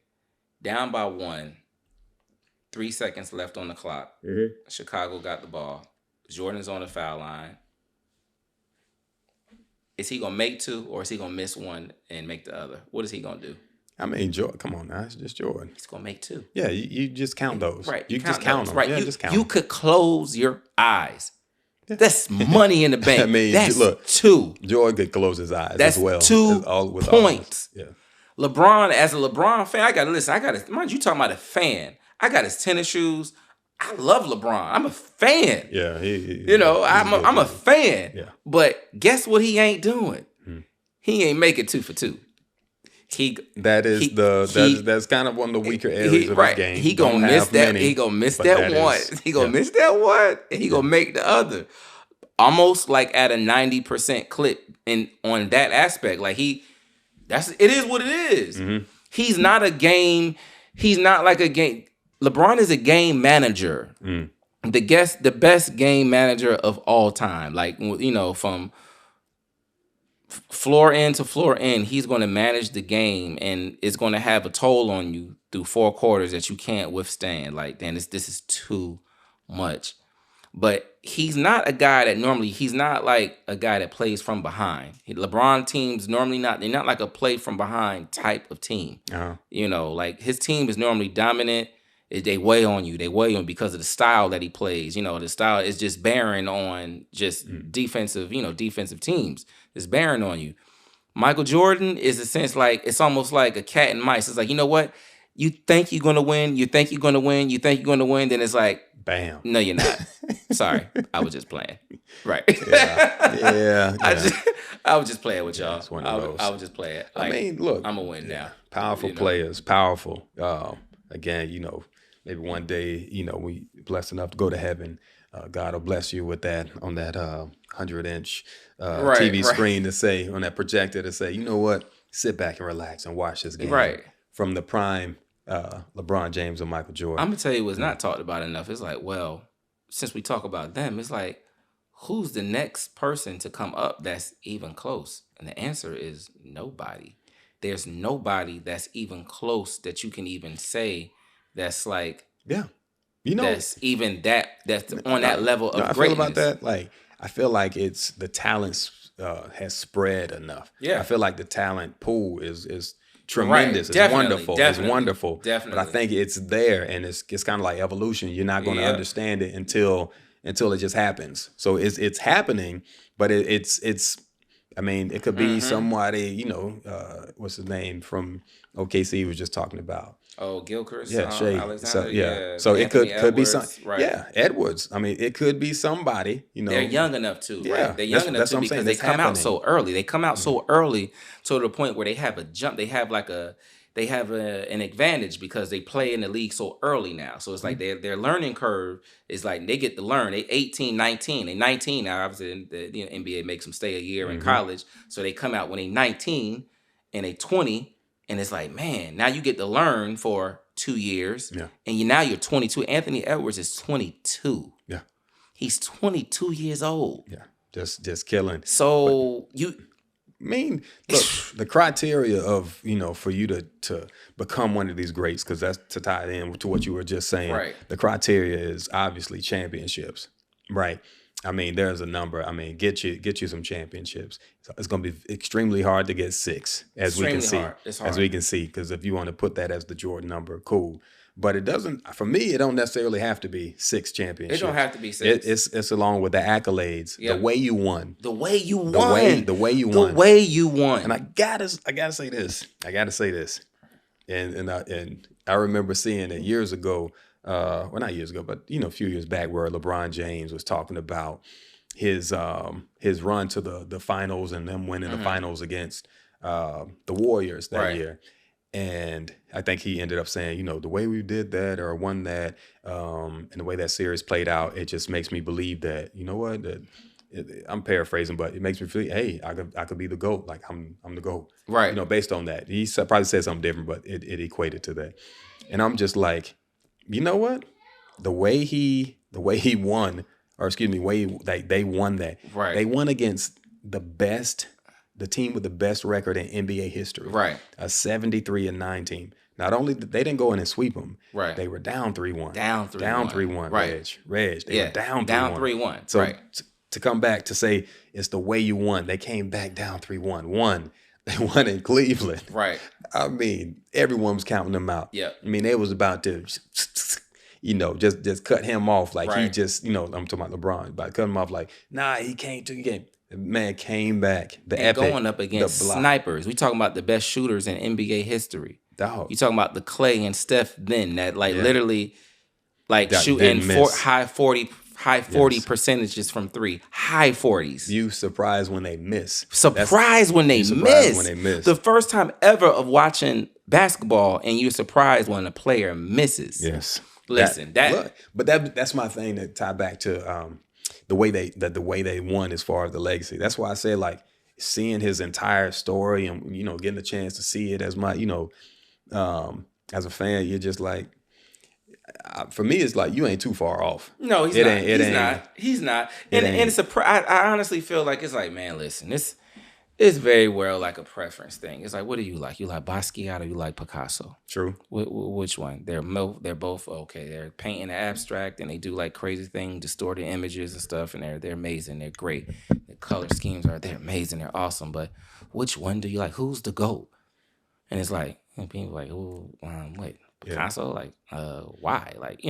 down by 1, 3 seconds left on the clock. Chicago got the ball. Jordan's on the foul line. Is he gonna make 2, or is he gonna miss 1 and make the other? What is he gonna do? I mean, Jordan, come on now, it's just Jordan. He's gonna make 2. Yeah, you just count those. Right. You just count them. Right. Yeah, you, just count you them. could close your eyes. That's money in the bank. I mean, that's look, 2. Jordan could close his eyes That's as well. 2 with points. Yeah. LeBron, as a LeBron fan, I gotta listen. Mind you, talking about a fan. I got his tennis shoes. I love LeBron. I'm a fan. Yeah. I'm a fan. Yeah. But guess what he ain't doing? He ain't making 2 for 2. That's kind of one of the weaker areas of his game. He gonna miss that. He gonna miss that one. He gonna miss that one, and he gonna make the other. Almost like at a 90% clip on that aspect. Like it is what it is. He's not a game. He's not like a game. LeBron is a game manager. The best game manager of all time. Like, from floor in to floor in, he's going to manage the game, and it's going to have a toll on you through 4 quarters that you can't withstand. Like, Dan, this is too much. But he's not a guy that he's not like a guy that plays from behind. LeBron teams normally they're not like a play from behind type of team. Like, his team is normally dominant. They weigh on you. They weigh on because of the style that he plays. The style is just bearing on just defensive teams. It's bearing on you. Michael Jordan is a sense like, it's almost like a cat and mice. It's like, you know what? You think you're going to win. You think you're going to win. You think you're going to win. Then it's like, bam. No, you're not. Sorry. I was just playing. Right. Yeah. I was just playing with y'all. It's one of those. I was just playing. Like, I mean, look. I'm going to win now. Powerful players. Powerful. Again, maybe one day, we blessed enough to go to heaven. God will bless you with that on that 100-inch TV screen to say, on that projector to say, you know what? sit back and relax and watch this game Right. from the prime LeBron James and Michael Jordan. I'm gonna tell you what's not talked about enough. It's like, well, since we talk about them, it's like, who's the next person to come up that's even close? And the answer is nobody. There's nobody that's even close that you can even say that's like Yeah. You know, that's even that's on that no, level no, of I feel about greatness. that. Like, I feel like it's the talent has spread enough. Yeah. I feel like the talent pool is Right. tremendous. It's Definitely. wonderful. It's Definitely. wonderful. But I Definitely. think it's there, and it's kind of like evolution. You're not going to Yeah. understand it until it just happens. So it's happening, but it's. I mean, it could be somebody. You know, what's his name from OKC? He was just talking about. Oh, Gilchrist, Yeah, Shea. Alexander, So yeah. So it Anthony could be some. Edwards, right. Yeah, Edwards. I mean, it could be somebody. You know, They're young enough too, Yeah, right? They're young enough that's too what I'm because saying. they That's come out happening. so early. They come out so early to the point where they have a jump. They have like an advantage because they play in the league so early now. So it's like their learning curve is like they get to learn. They 18, 19. They 19 now. Obviously, the NBA makes them stay a year in college. So they come out when they 19 and they 20. And it's like, man, now you get to learn for 2 years. Yeah. And now you're 22. Anthony Edwards is 22. Yeah. He's 22 years old. Yeah, just killing. So I mean, look, the criteria of for you to become one of these greats, because that's to tie it in to what you were just saying. Right. The criteria is obviously championships, right? I mean, there's a number. I mean, get you some championships. So it's going to be extremely hard to get 6, as we can see. Extremely hard. It's hard. As we can see, because if you want to put that as the Jordan number, cool. But it doesn't. For me, it don't necessarily have to be 6 championships. It don't have to be 6. It's along with the accolades, Yep. the way you won, The way you won. the way you The won. way you won. And I gotta say this. And I remember seeing it years ago. Well, not years ago, but a few years back, where LeBron James was talking about his run to the finals and them winning the finals against the Warriors that year. And I think he ended up saying, the way we did that or won that, and the way that series played out, it just makes me believe that, you know what, I'm paraphrasing, but it makes me feel, hey, I could be the GOAT. Like I'm the GOAT. Right. Based on that. He probably said something different, but it equated to that. And I'm just like, you know what? The way he won, or excuse me, they won that. Right. They won against the team with the best record in NBA history. Right. A 73-9 team. Not only did they didn't go in and sweep them, Right. they were down 3-1. Down 3-1. Down 3-1. Right. Reg. They were down 3-1. Down 3-1. So right. to come back to say it's the way you won, they came back down 3-1. They won in Cleveland. Right. I mean, everyone was counting them out. Yeah. I mean, they was about to, just cut him off. Like he Right. just, I'm talking about LeBron, about to cut him off like, nah, he can't do the game. The man came back. The And epic. going up against the block. snipers. We talking about the best shooters in NBA history. Dog. You talking about the Clay and Steph then that literally That shooting didn't miss. high 40 percentages from 3. High 40s. You surprised when they miss. Surprised when they miss. The first time ever of watching basketball and you're surprised when a player misses. Yes. Listen, that's my thing to tie back to the way they won as far as the legacy. That's why I said, like, seeing his entire story and getting a chance to see it as my as a fan, you're just like, for me, it's like you ain't too far off. No, he's not. He's not. And it's I honestly feel like it's like, man, listen, it's very well like a preference thing. It's like, what do you like? You like Basquiat or you like Picasso? True. Which one? They're both okay. They're painting the abstract and they do like crazy things, distorted images and stuff, and they're amazing. They're great. The color schemes they're amazing. They're awesome. But which one do you like? Who's the GOAT? And it's like, and people like, oh, wait. Picasso, like, why? Like,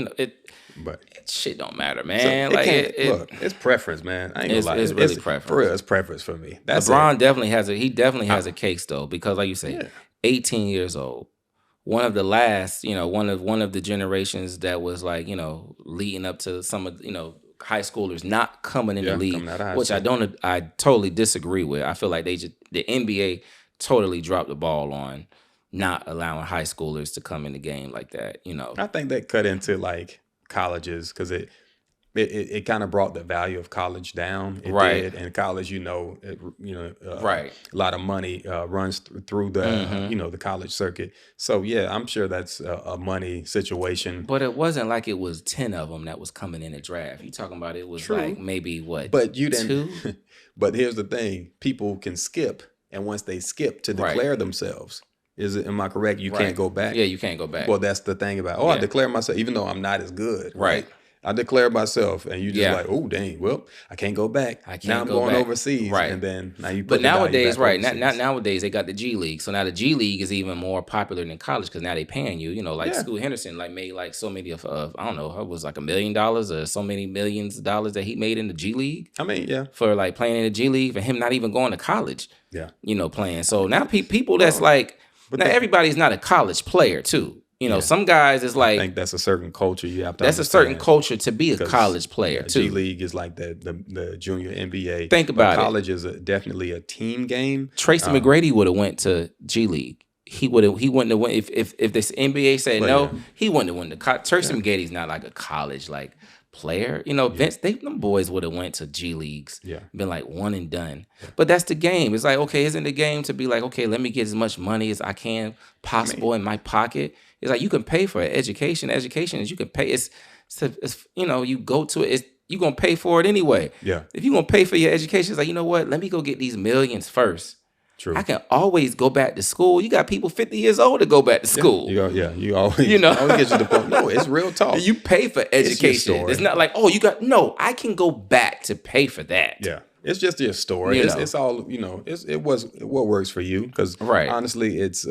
But shit don't matter, man. So like, it's preference, man. I ain't gonna lie. It's really preference. For real, it's preference for me. That's LeBron definitely has a case though, because like you say, 18 years old, one of the last, one of the generations that was like, leading up to some of high schoolers not coming in the league, which I totally disagree with. I feel like the NBA totally dropped the ball on not allowing high schoolers to come in the game like that, I think that cut into like colleges because it kind of brought the value of college down. It Right. did, and college, Right. a lot of money runs through the the college circuit. So yeah, I'm sure that's a money situation. But it wasn't like it was 10 of them that was coming in the draft. You talking about it was like True, maybe what, but you didn't. two? But here's the thing: people can skip, and once they skip to Right. declare themselves, am I correct? You can't Right. go back. Yeah, you can't go back. Well, that's the thing about, I Yeah. declare myself, even though I'm not as good, Right. right? I declare myself, and you just Yeah. like, oh dang, well, I can't go back. I can't Now I'm go going back. overseas, Right. and then now you put But the value nowadays, back right? overseas. Nowadays they got the G League. So now the G League is even more popular than college because now they paying you. Like Yeah. Scoot Henderson, like made like so many of I don't know, it was like $1 million or so many millions of dollars that he made in the G League I mean, yeah, for like playing in the G League for him not even going to college. yeah. Playing. So now people that's Well, like but now everybody's not a college player too. Yeah. Some guys is I like think that's a certain culture you have to that's a certain understand. culture to be a 'Cause, college player yeah, too. G League is like the junior NBA. Think but about it. college is definitely a team game. Tracy McGrady would have went to G League. He wouldn't have went if this NBA said But no, yeah. he wouldn't have went to Tracy McGrady's not like a college like player. Vince, them boys would have went to G Leagues. Yeah. Been like one and done. But that's the game. It's like, okay, isn't the game to be like, okay, let me get as much money as I can possible in my pocket? It's like you can pay for it. Education is you can pay. It's you go to it. You're gonna pay for it anyway. Yeah. If you're gonna pay for your education, it's like, you know what? Let me go get these millions first. True. I can always go back to school. You got people 50 years old to go back to school. You always always get to the point. No, it's real talk. You pay for education. story. It's not like, I can go back to pay for that. Yeah, it's just your story. It's all it was what works for you. Because Right. honestly, it's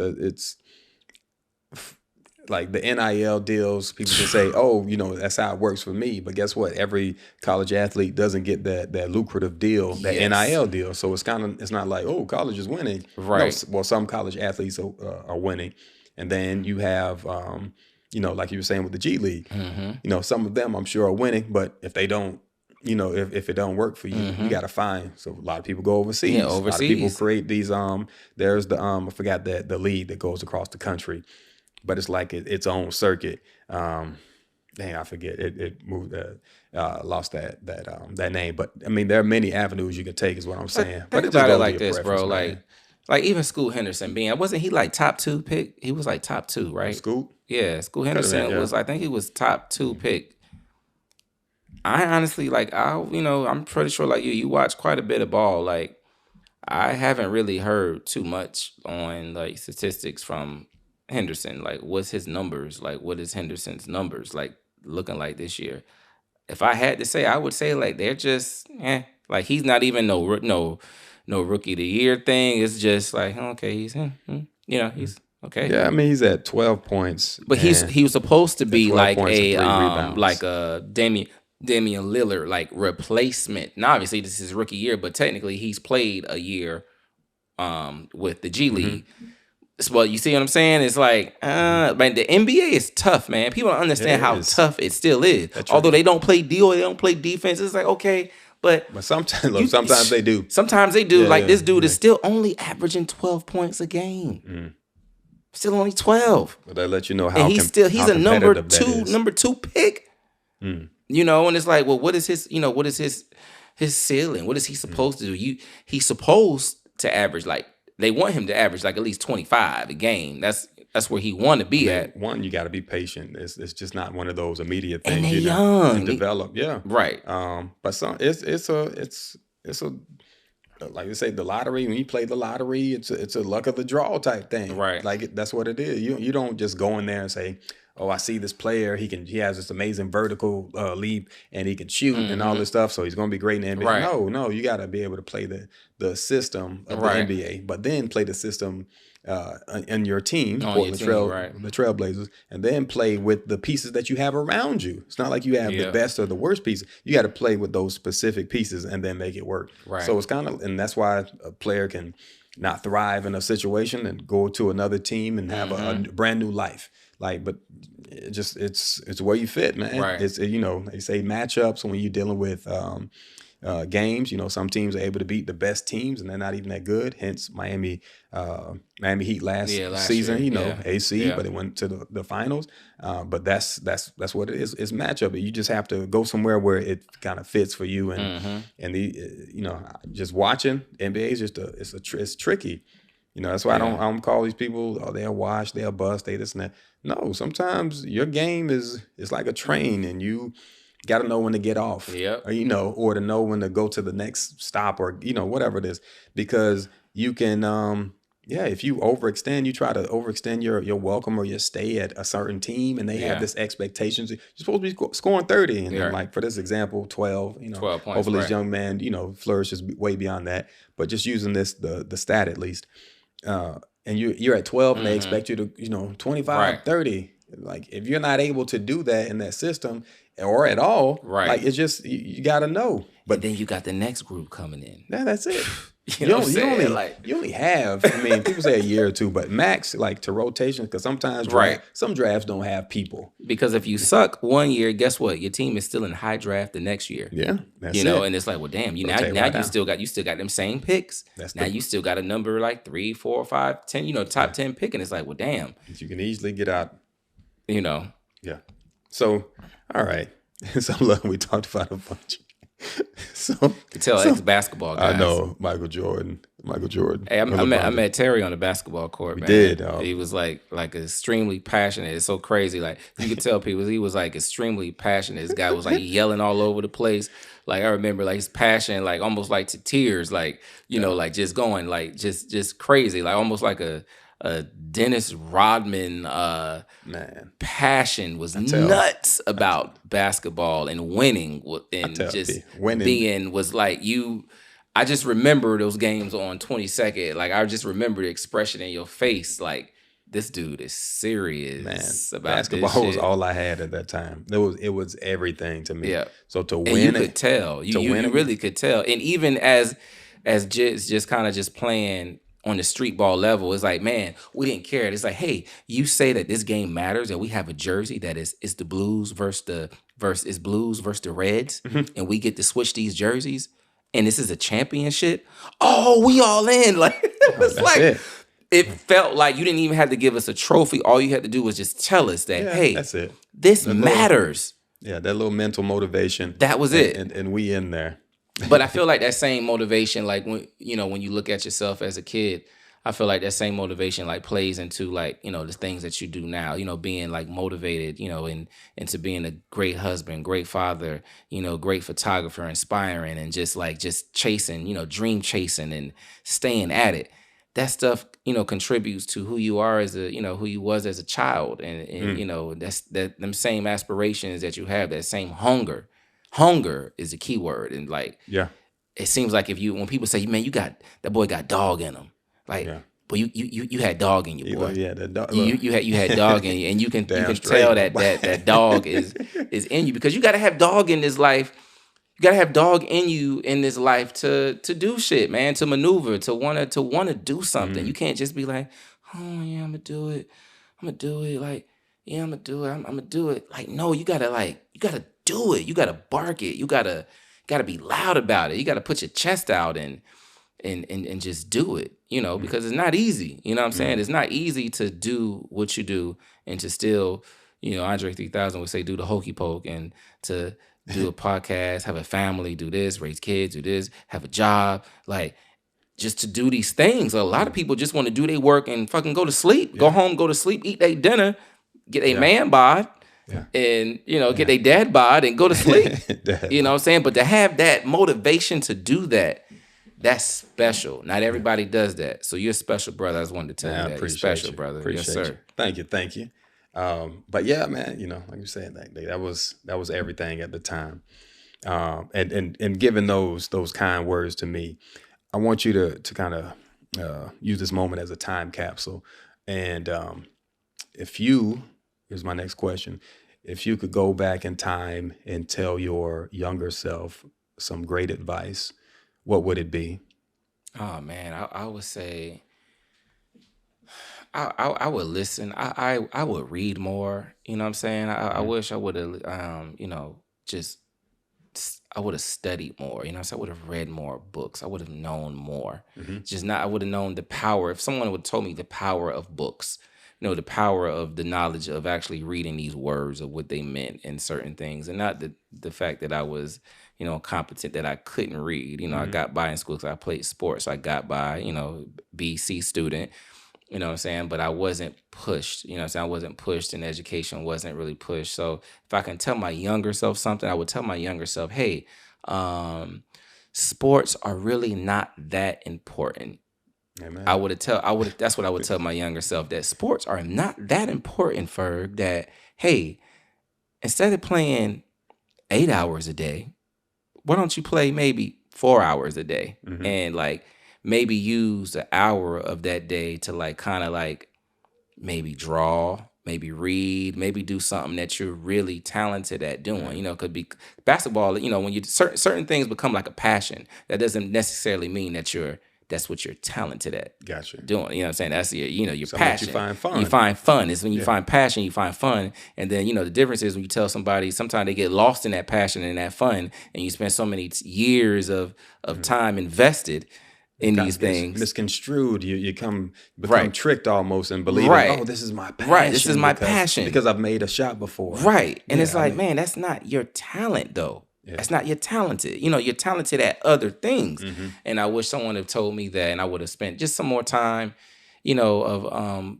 like the NIL deals. People can say, oh, that's how it works for me. But guess what? Every college athlete doesn't get that lucrative deal, that Yes. NIL deal. So it's not like, oh, college is winning. Right. No, well, some college athletes are winning, and then you have like you were saying with the G League. Mm-hmm. Some of them I'm sure are winning, but if they don't. If it don't work for you, you got to find. So a lot of people go overseas. Yeah, A lot of people overseas. create these. There's the I forgot the league that goes across the country, but it's like its own circuit. Dang, I forget it moved. Lost that name. But I mean, there are many avenues you can take. Is what I'm saying. Think it just about it goes to like your this, bro. preference, man. Like even Scoot Henderson wasn't he like top 2 pick? He was like top 2, right? Scoot. Yeah, Scoot Henderson yeah. was. I think he was top 2 pick. I honestly I'm pretty sure like you watch quite a bit of ball. Like I haven't really heard too much on like statistics from Henderson. Like what's his numbers? Like what is Henderson's numbers like looking like this year? If I had to say, I would say like they're just like he's not even no rookie of the year thing. It's just like okay, he's he's okay. Yeah, I mean he's at 12 points, But he was supposed to be 12 like points and 3 rebounds. like a Damian Lillard like replacement. Now obviously this is his rookie year, but technically he's played a year with the G League. Well, you see what I'm saying? It's like man, the NBA is tough, man. People don't understand how is. tough it still is. Although they don't play they don't play defense. It's like okay, but sometimes they do. Sometimes they do. Yeah, like yeah, this dude is still only averaging 12 points a game. Still only 12. But they let you know how And he's a number competitive that is. two pick. And it's like, well, what is his ceiling? What is he supposed to do? He's supposed to average like they want him to average like at least 25 a game. That's where he want to be at. One, you got to be patient. It's just not one of those immediate And things. they You young. and develop. Yeah, Right. But it's a like they say, the lottery. When you play the lottery, it's a luck of the draw type thing. Right. Like that's what it is. You don't just go in there and say, oh, I see this player. He has this amazing vertical leap and he can shoot and all this stuff. So he's going to be great in the NBA. Right. No, you got to be able to play the system of the NBA, but then play the system in your team, On for your the team, the Trailblazers, and then play with the pieces that you have around you. It's not like you have the best or the worst pieces. You got to play with those specific pieces and then make it work. Right. So it's and that's why a player can not thrive in a situation and go to another team and have a brand new life. Like, but it's where you fit, man. Right. It's they say matchups when you're dealing with games. You know, some teams are able to beat the best teams, and they're not even that good. Hence, Miami Heat last Yeah, last season. year. You know, Yeah. AC, Yeah. but it went to the finals. But that's what it is. It's matchup. You just have to go somewhere where it kind of fits for you. And the just watching NBA is just it's tricky. You know, that's why Yeah. I don't call these people, oh, they'll wash, they'll bust, they this and that. No, sometimes your game is like a train, and you got to know when to get off, Yep. or or to know when to go to the next stop, or whatever it is, because you can if you overextend, you try to overextend your welcome or your stay at a certain team, and they have Yeah. this expectations. You're supposed to be scoring 30, and then, Yeah. like, for this example, 12. 12 points, Hopefully this right. young man flourishes way beyond that. But just using the stat at least, and you're at 12, and they expect you to 25, Right. 30. Like, if you're not able to do that in that system or at all, Right. like, it's just you got to know. But And then you got the next group coming in. that's it. You know what I'm saying? You only have, I mean, people say a year or two, but max, like, to rotation, because sometimes Right. some drafts don't have people. Because if you suck one year, guess what? Your team is still in high draft the next year. Yeah, that's And it's like, well, damn, now Rotate right you down. still got them same picks. Now you still got a number like 3, 4, 5, 10, top 10 pick, and it's like, well, damn. You can easily get out. Yeah. So, all right. So, look, we talked about a bunch. So to tell ex-basketball guys. I know Michael Jordan. Hey, I met Terry on the basketball court, man. Did. He was like extremely passionate. It's so crazy. Like, you could tell people he was like extremely passionate. This guy was like yelling all over the place. Like, I remember, like, his passion, like, almost like to tears, like, like just going, like, just crazy, like almost like a Dennis Rodman man passion was nuts about basketball and winning, and just being was like I just remember those games on 22nd. Like, I just remember the expression in your face, like, this dude is serious about basketball. This shit. Was all I had at that time. It was everything to me. Yeah. So to win, and you could tell. You really could tell. And even as just kind of just playing on the street ball level, it's like, man, we didn't care. It's like, hey, you say that this game matters, and we have a jersey that is the Blues versus the Reds, and we get to switch these jerseys, and this is a championship. Oh, we all in. Like, it was it felt like you didn't even have to give us a trophy. All you had to do was just tell us that, hey, that's it. This matters. That little mental motivation. That was it. And we in there. But I feel like that same motivation, like, when you look at yourself as a kid, I feel like that same motivation, like, plays into, like, the things that you do now, being, like, motivated, into being a great husband, great father, great photographer, inspiring, and just chasing, dream chasing and staying at it. That stuff, contributes to who you are as who you was as a child. And that's them same aspirations that you have, that same hunger. Hunger is a key word. And, like, it seems like when people say, man, that boy got dog in him. Like, but you had dog in you, boy. Yeah, that dog. You had dog in you, and you can tell that dog is in you, because you got to have dog in this life. You gotta have dog in you in this life to do shit, man, to maneuver, to wanna do something. You can't just be like, oh yeah, I'm gonna do it. Like, yeah, I'm gonna do it. I'm gonna do it. Like, no, you gotta do it. You gotta bark it. You gotta be loud about it. You gotta put your chest out and just do it, because it's not easy. You know what I'm saying? It's not easy to do what you do and to still, Andre 3000 would say, do the hokey poke, and to do a podcast, have a family, do this, raise kids, do this, have a job, like, just to do these things. A lot of people just want to do their work and fucking go to sleep, go home, go to sleep, eat their dinner, get a man bod, and, get their dad bod and go to sleep. You know what I'm saying? But to have that motivation to do that, that's special. Not everybody does that. So you're a special brother. I just wanted to tell you that. You're special, brother. Appreciate yes, sir. You. Thank you. But yeah, man, like you said, that was everything at the time. And giving those kind words to me, I want you to kind of use this moment as a time capsule. And here's my next question. If you could go back in time and tell your younger self some great advice, what would it be? Oh man, I would say I would listen. I would read more. You know what I'm saying? I wish I would have just I would have studied more. So I would have read more books. I would have known more. Hmm. Just not. I would have known the power. If someone would have told me the power of books, the power of the knowledge of actually reading these words of what they meant in certain things, and not the fact that I was, competent, that I couldn't read. I Hmm. got by in school because I played sports. I got by. B.C. student. What I'm saying? But I wasn't pushed. What I'm saying? I wasn't pushed, and education wasn't really pushed. So if I can tell my younger self something, I would tell my younger self, hey, um, sports are really not that important. Amen. That's what I would tell my younger self, that sports are not that important, Ferg, that, hey, instead of playing 8 hours a day, why don't you play maybe 4 hours a day? Hmm. And like maybe use an hour of that day to like kind of like maybe draw, maybe read, maybe do something that you're really talented at doing. Yeah. Could be basketball. When you certain things become like a passion, that doesn't necessarily mean that that's what you're talented at Gotcha. doing. You know what I'm saying? That's your Something that you passion. find You fun. find fun. It's when you Yeah. find passion, you find fun. And then, the difference is when you tell somebody, sometimes they get lost in that passion and that fun, and you spend so many years of Mhm. time invested It in kind these of gets things. misconstrued. You become Right. tricked almost in believing, oh, Right. this is my Right. This is passion my because passion. I've made a shot before. Right. And it's Yeah, I like, mean, man, that's not your talent though. yeah. That's not your talented. You're talented at other things. Hmm. And I wish someone had told me that, and I would have spent just some more time, of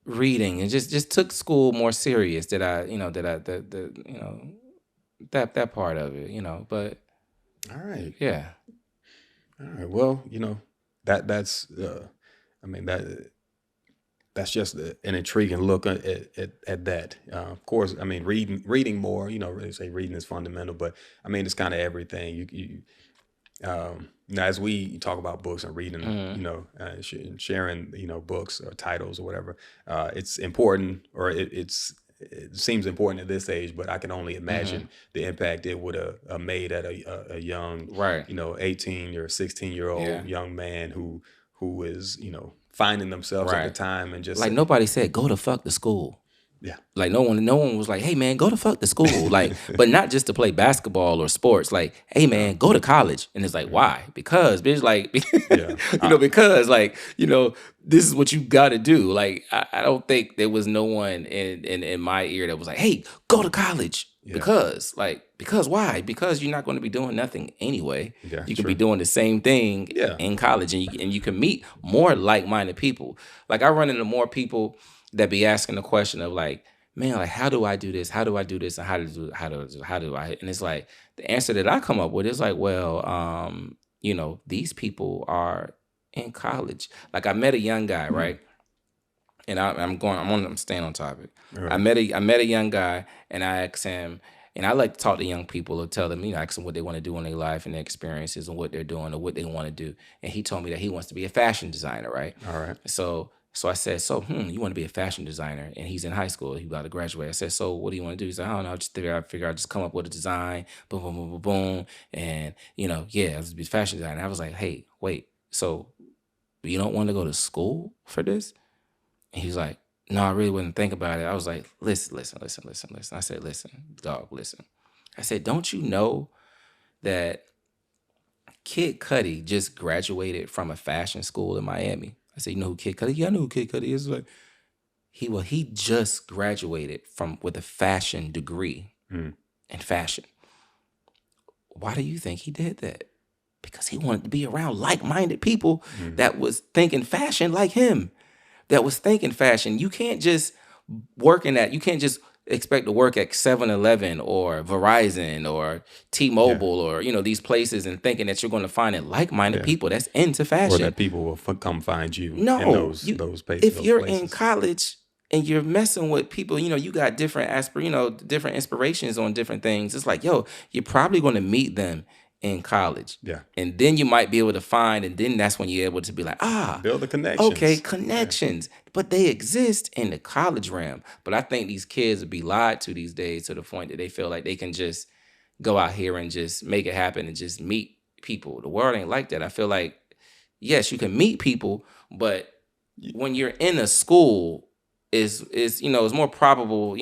reading, and just took school more serious. That I, that I the that part of it, But All right. yeah. All right. Well, that's I mean that's just an intriguing look at that. Of course, I mean reading more. Really say reading is fundamental, but I mean it's kind of everything. As we talk about books and reading, Mhm. sharing, books or titles or whatever, it's important, or it seems important at this age. But I can only Mhm. imagine the impact it would have made at a young, Right. 18 or 16-year-old Yeah. young man who is, finding themselves at the Right. time and just Like nobody said go to fuck the school. yeah, Like no one was like, hey man, go to fuck the school. Like, but not just to play basketball or sports. Like, hey no, man, go to college. And it's like, mhm, why? Because bitch, like, yeah, because like, this is what you gotta do. Like, I don't think there was no one in my ear that was like, hey, go to college. yeah, Because why? Because you're not going to be doing nothing anyway. yeah, You can be true, doing the same thing yeah, in college, and you can meet more like-minded people. Like I run into more people that be asking the question of like, man, like how do I do this? How do I do this? And how do I? And it's like the answer that I come up with is like, well, these people are in college. Like I met a young guy, right? And I'm staying on topic. all I right, met a young guy, and I asked him, and I like to talk to young people or tell them, ask them what they want to do in their life and their experiences and what they're doing or what they want to do. And he told me that he wants to be a fashion designer, right? all right, So I said, so you want to be a fashion designer? And he's in high school. He about to graduate. I said, so what do you want to do? He's like, I don't know. I figure I just come up with a design, boom, boom, boom, boom, boom, and yeah, I was be a fashion designer. I was like, hey, wait, so you don't want to go to school for this? And he's like, no, I really wouldn't think about it. I was like, listen. I said, listen, dog, listen. I said, don't you know that Kid Cudi just graduated from a fashion school in Miami? I said, you know who Kid Cudi? Yeah, I know who Kid Cudi is. Like, he just graduated with a fashion degree mm, in fashion. Why do you think he did that? Because he wanted to be around like-minded people mm, that was thinking fashion like him. That was thinking fashion. You can't just you can't just expect to work at 7-Eleven or Verizon or yeah, T-Mobile or, these places and thinking that you're going to find like-minded yeah, people that's into or fashion. that people will come find you in No, if those you're in places. college and you're messing with people, you got different different inspirations on different things. It's like, yo, you're probably going to meet them in college. Yeah, And then you might be able to find, and then that's when you're able to be like, build the okay, connections. Yeah, connections. But they exist in the college realm. But I think these kids would be lied to these days to the point that they feel like they can just go out here and just make it happen and just meet people. The world ain't like that. I feel like, yes, you can meet people, but when you're in a school, is is more probable,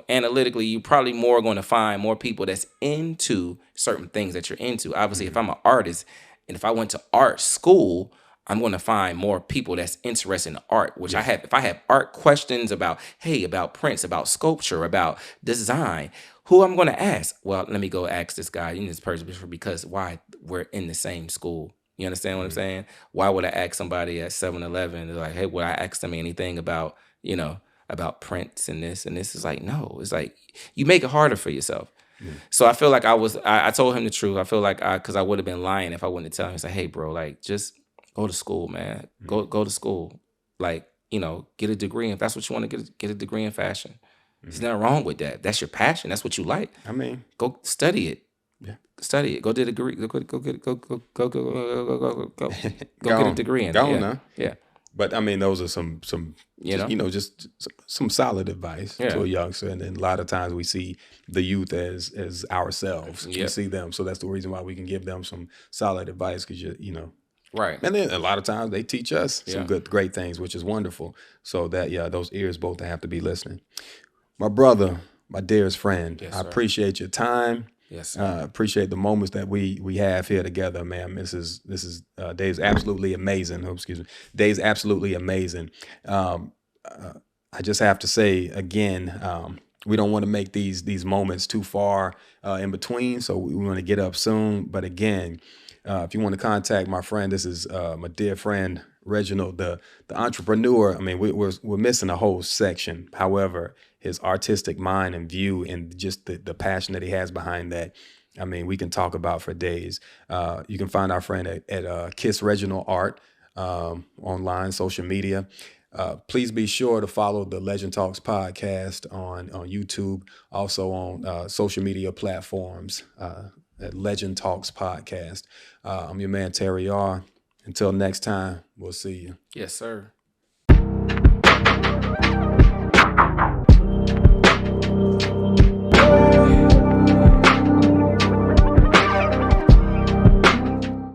analytically, you probably more going to find more people that's into certain things that you're into. Obviously, if Mhm. I'm an artist and if I went to art school, I'm going to find more people that's interested in art, which I Yeah. have. If I have art questions about, hey, about prints, about sculpture, about design, who I'm going to ask? Well, let me go ask this guy, this person, because why? We're in the same school. You understand what I'm Mhm. saying? Why would I ask somebody at 7-Eleven, like, hey, would I ask them anything about, about prints and this and this? Is like, no, it's like you make it harder for yourself. Yeah. So I feel like I told him the truth. I feel like because I would have been lying if I wouldn't tell him. It's like, hey, bro, like just go to school, man. Go Mhm. go to school. Like, get a degree. If that's what you want to get a degree in fashion. There's Mhm. nothing wrong with that. That's your passion. That's what you like. I mean, Go study it. yeah. Study it. Go get a degree. Go get go Go get a on. degree in it. Go on Yeah. now. Yeah. But I mean, those are some You just know? some solid advice to Yeah. a youngster. And then a lot of times we see the youth as ourselves. We Yep. see them, so that's the reason why we can give them some solid advice because you know. Right. And then a lot of times they teach us some Yeah. great things, which is wonderful. So that those ears both have to be listening. My brother, my dearest friend, Yes, I sir. appreciate your time. Yes, sir. Appreciate the moments that we have here together, man. This is Dave's absolutely amazing. Oh, excuse me, Dave's absolutely amazing. Um, uh, I just have to say again, we don't want to make these moments too far in between, so we want to get up soon. But again, if you want to contact my friend, this is my dear friend Reginald, the entrepreneur. I mean, we're missing a whole section. However, his artistic mind and view, and just the passion that he has behind that. I mean, we can talk about for days. You can find our friend at Kiss Reginald Art online, social media. Please be sure to follow the Legend Talks podcast on YouTube, also on social media platforms at Legend Talks podcast. I'm your man Terry R. Until next time, we'll see you. Yes, sir.